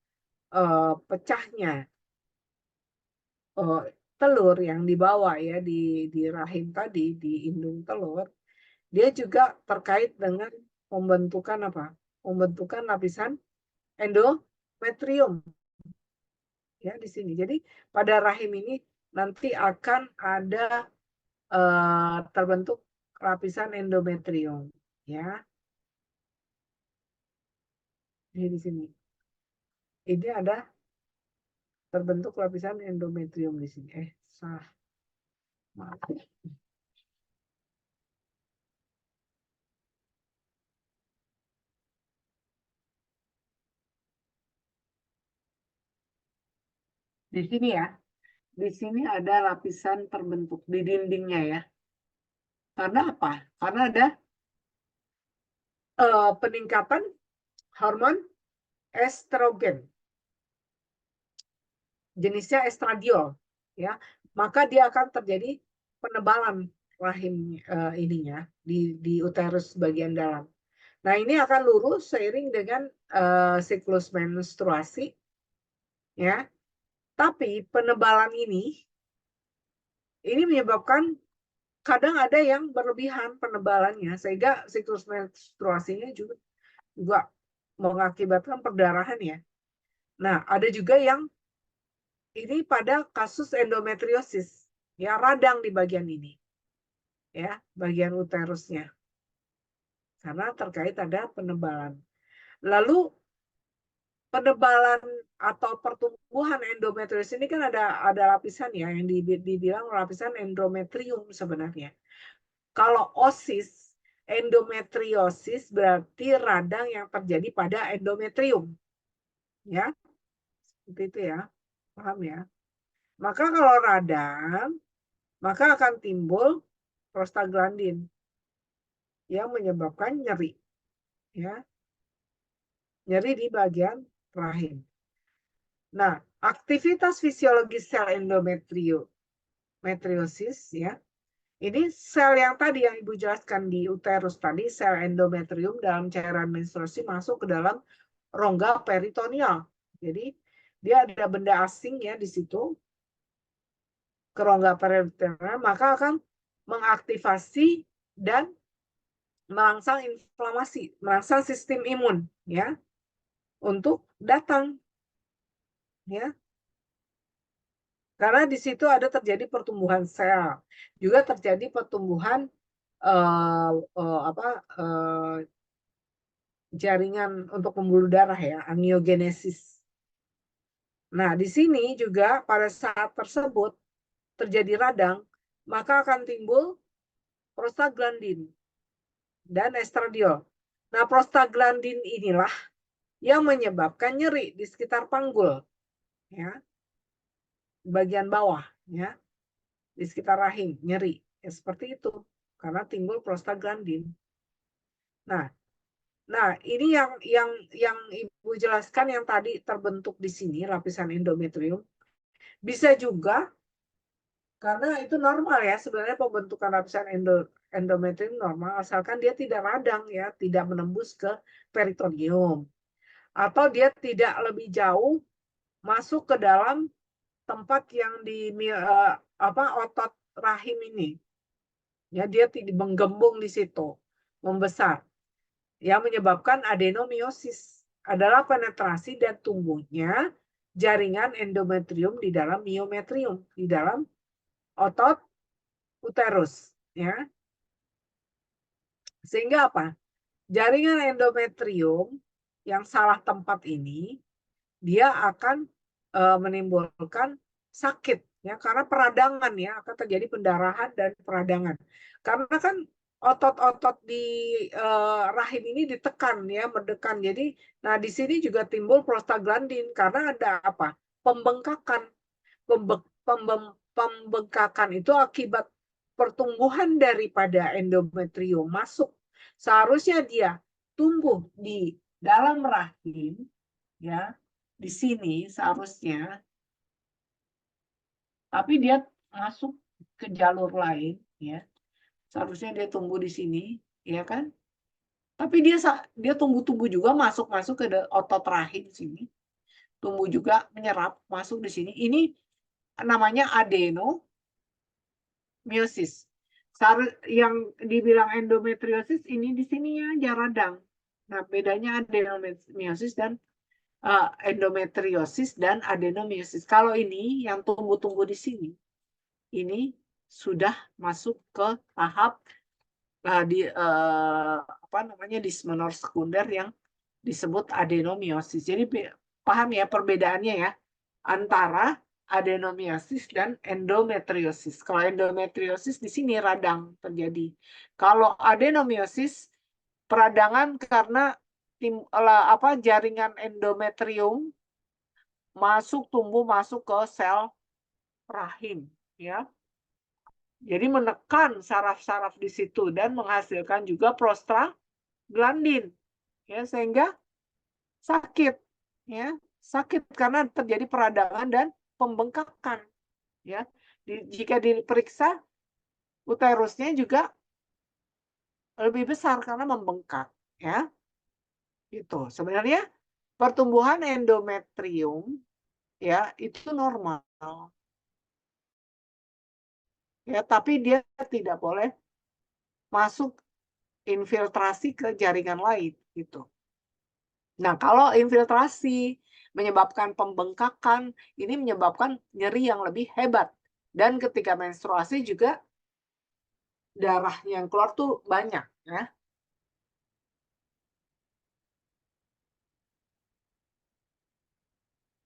pecahnya telur yang dibawa ya di rahim tadi, di indung telur, dia juga terkait dengan pembentukan apa? Pembentukan lapisan endometrium. Ya, di sini. Jadi pada rahim ini nanti akan ada terbentuk lapisan endometrium, ya. Ini di sini. Ini ada terbentuk lapisan endometrium di sini. Salah. Maaf. Di sini ya. Di sini ada lapisan terbentuk di dindingnya ya. Karena apa? Karena ada peningkatan hormon estrogen. Jenisnya estradiol, ya. Maka dia akan terjadi penebalan rahim ininya di uterus bagian dalam. Nah, ini akan lurus seiring dengan siklus menstruasi, ya. Tapi penebalan ini menyebabkan kadang ada yang berlebihan penebalannya sehingga siklus menstruasinya juga mengakibatkan perdarahan ya. Nah, ada juga yang ini pada kasus endometriosis, ya, radang di bagian ini, ya, bagian uterusnya, karena terkait ada penebalan. Lalu penebalan atau pertumbuhan endometriosis ini kan ada lapisan ya yang dibilang lapisan endometrium sebenarnya. Kalau osis, endometriosis berarti radang yang terjadi pada endometrium, ya, seperti itu ya, paham ya? Maka kalau radang, maka akan timbul prostaglandin yang menyebabkan nyeri, ya, nyeri di bagian rahim. Nah, aktivitas fisiologis sel endometriosis, ya, ini sel yang tadi yang Ibu jelaskan di uterus tadi, sel endometrium dalam cairan menstruasi masuk ke dalam rongga peritoneal. Jadi dia ada benda asing ya di situ, ke rongga peritoneal, maka akan mengaktifasi dan merangsang inflamasi, merangsang sistem imun, ya, untuk datang, ya. Karena di situ ada terjadi pertumbuhan sel, juga terjadi pertumbuhan jaringan untuk pembuluh darah ya, angiogenesis. Nah, di sini juga pada saat tersebut terjadi radang, maka akan timbul prostaglandin dan estradiol. Nah, prostaglandin inilah yang menyebabkan nyeri di sekitar panggul, ya, bagian bawah, ya, di sekitar rahim, nyeri, ya, seperti itu, karena timbul prostaglandin. Nah, ini yang Ibu jelaskan yang tadi terbentuk di sini lapisan endometrium, bisa juga karena itu normal ya sebenarnya pembentukan lapisan endometrium normal asalkan dia tidak radang ya, tidak menembus ke peritoneum atau dia tidak lebih jauh masuk ke dalam tempat yang di otot rahim ini. Ya, dia tidak menggembung di situ, membesar. Yang menyebabkan adenomiosis adalah penetrasi dan tumbuhnya jaringan endometrium di dalam miometrium, di dalam otot uterus, ya. Sehingga apa? Jaringan endometrium yang salah tempat ini dia akan menimbulkan sakit ya karena peradangan ya, akan terjadi pendarahan dan peradangan. Karena kan otot-otot di rahim ini ditekan ya, mendekan. Jadi nah di sini juga timbul prostaglandin karena ada apa? Pembengkakan. Pembengkakan itu akibat pertumbuhan daripada endometrium masuk. Seharusnya dia tumbuh di dalam rahim ya, di sini seharusnya, tapi dia masuk ke jalur lain ya. Seharusnya dia tumbuh di sini, ya kan? Tapi dia tumbuh juga masuk ke otot rahim sini. Tumbuh juga menyerap masuk di sini. Ini namanya adenomyosis. Yang dibilang endometriosis ini di sininya aja radang. Nah, bedanya adenomyosis dan endometriosis dan adenomyosis. Kalau ini yang tumbuh di sini, ini sudah masuk ke tahap dismenor sekunder yang disebut adenomiosis. Jadi paham ya perbedaannya ya antara adenomiosis dan endometriosis. Kalau endometriosis di sini radang terjadi. Kalau adenomiosis peradangan karena jaringan endometrium tumbuh masuk ke sel rahim, ya. Jadi menekan saraf-saraf di situ dan menghasilkan juga prostaglandin, ya, sehingga sakit, ya, sakit karena terjadi peradangan dan pembengkakan, ya. Jika diperiksa uterusnya juga lebih besar karena membengkak, ya. Itu sebenarnya pertumbuhan endometrium, ya, itu normal. Ya, tapi dia tidak boleh masuk infiltrasi ke jaringan lain gitu. Nah, kalau infiltrasi menyebabkan pembengkakan, ini menyebabkan nyeri yang lebih hebat. Dan ketika menstruasi juga darah yang keluar tuh banyak, ya.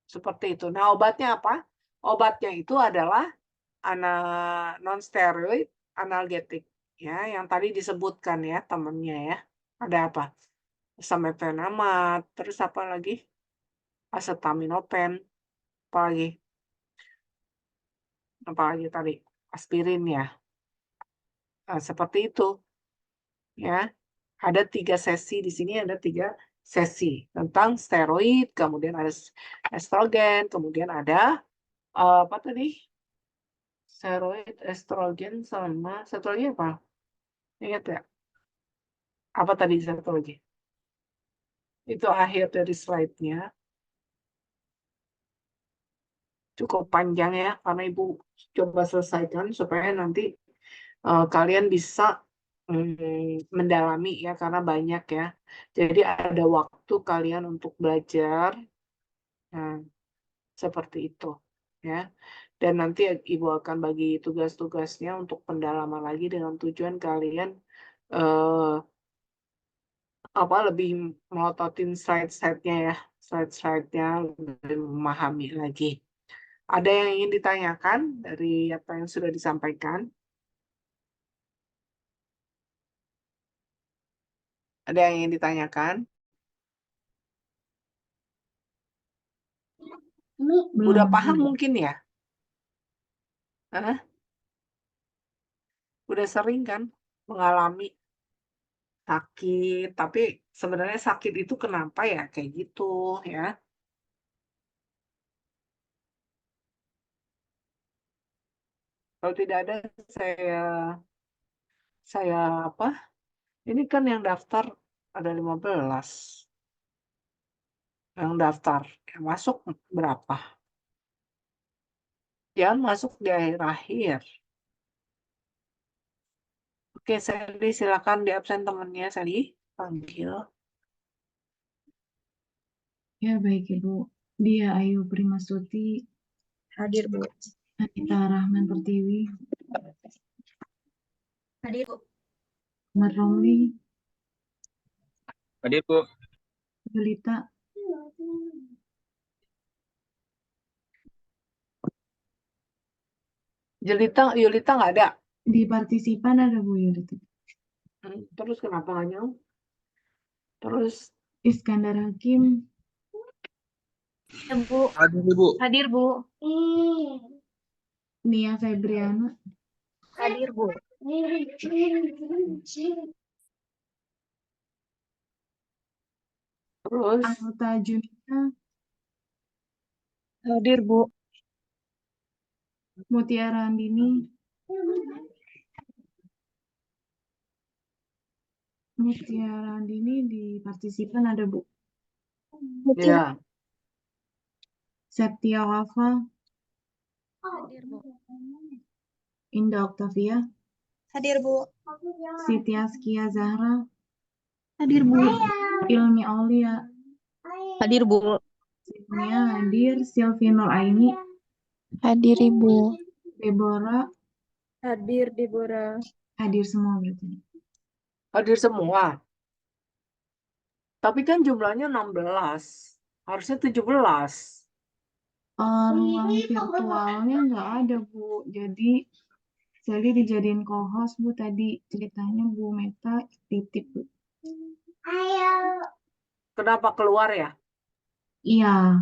Seperti itu. Nah, obatnya apa? Obatnya itu adalah non-steroid analgetik, ya, yang tadi disebutkan ya temennya ya. Ada apa? Mefenamic, terus apa lagi? Acetaminophen, apa lagi tadi? Aspirin ya. Nah, seperti itu, ya. Ada 3 sesi di sini, ada 3 sesi tentang steroid, kemudian ada estrogen, kemudian ada apa tadi? Steroid, estrogen sama satu lagi apa? Ingat ya? Apa tadi satu lagi? Itu akhir dari slide-nya. Cukup panjang ya, karena Ibu coba selesaikan supaya nanti kalian bisa mendalami ya, karena banyak ya. Jadi ada waktu kalian untuk belajar. Nah, seperti itu ya. Dan nanti Ibu akan bagi tugas-tugasnya untuk pendalaman lagi dengan tujuan kalian lebih melototin slide-slide-nya ya. Slide-slide-nya lebih memahami lagi. Ada yang ingin ditanyakan dari apa yang sudah disampaikan? Ada yang ingin ditanyakan? Udah paham mungkin ya? Hah? Udah sering kan mengalami sakit, tapi sebenarnya sakit itu kenapa ya kayak gitu ya? Kalau tidak ada saya apa? Ini kan yang daftar ada 15. Yang daftar, yang masuk berapa? Jangan masuk di akhir-akhir. Oke, Sally, silakan di absen temannya, Sally. Panggil. Ya, baik Ibu. Dia Ayu Primasuti, Hadir, Bu. Anita Rahman Pertiwi, Hadir, Bu. Ahmad Romli, Hadir, Bu. Jelita, Yulita nggak ada. di partisipan ada Bu Yulita. Terus kenapa nggak nyampe? Terus Iskandar Hakim, Ya, Bu. Hadir, Bu. Hadir, Bu. Nia Febriana, Hadir, Bu. terus Anggota Junita, Hadir, Bu. Mutiara Andini, di partisipan ada Bu. ya. Septia Wafa, Hadir, Bu. Indah Octavia, Hadir, Bu. Siti Askia Zahra, Hadir, Bu. Ilmi Aulia, Hadir, Bu. Sifnia hadir, Sylvie Nur Aini, Hadir, Ibu. Deborah, Hadir, Deborah. Hadir semua berarti. Hadir semua. Tapi kan jumlahnya 16. Harusnya 17. Ruang virtualnya nggak ada, Bu. Jadi Sally dijadiin co-host, Bu. Tadi ceritanya Bu Meta titip, Bu. Kenapa keluar ya? Iya,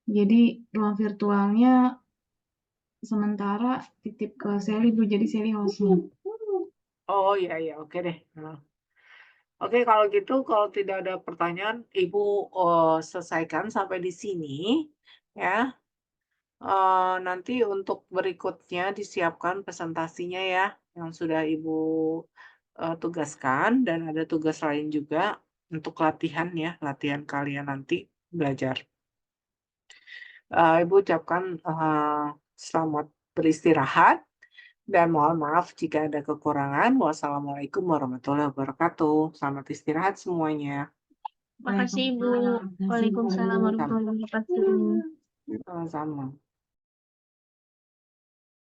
jadi ruang virtualnya sementara titip ke Sally, Bu. Jadi Sally hostnya. Oh iya iya oke deh. Nah. Oke kalau gitu kalau tidak ada pertanyaan Ibu selesaikan sampai di sini ya. Nanti untuk berikutnya disiapkan presentasinya ya yang sudah Ibu tugaskan dan ada tugas lain juga untuk latihan ya, latihan kalian nanti belajar. Ibu ucapkan selamat beristirahat dan mohon maaf jika ada kekurangan. Wassalamualaikum warahmatullahi wabarakatuh. Selamat istirahat semuanya. Makasih, Ibu. Waalaikumsalam. Waalaikumsalam warahmatullahi wabarakatuh. Sama-sama.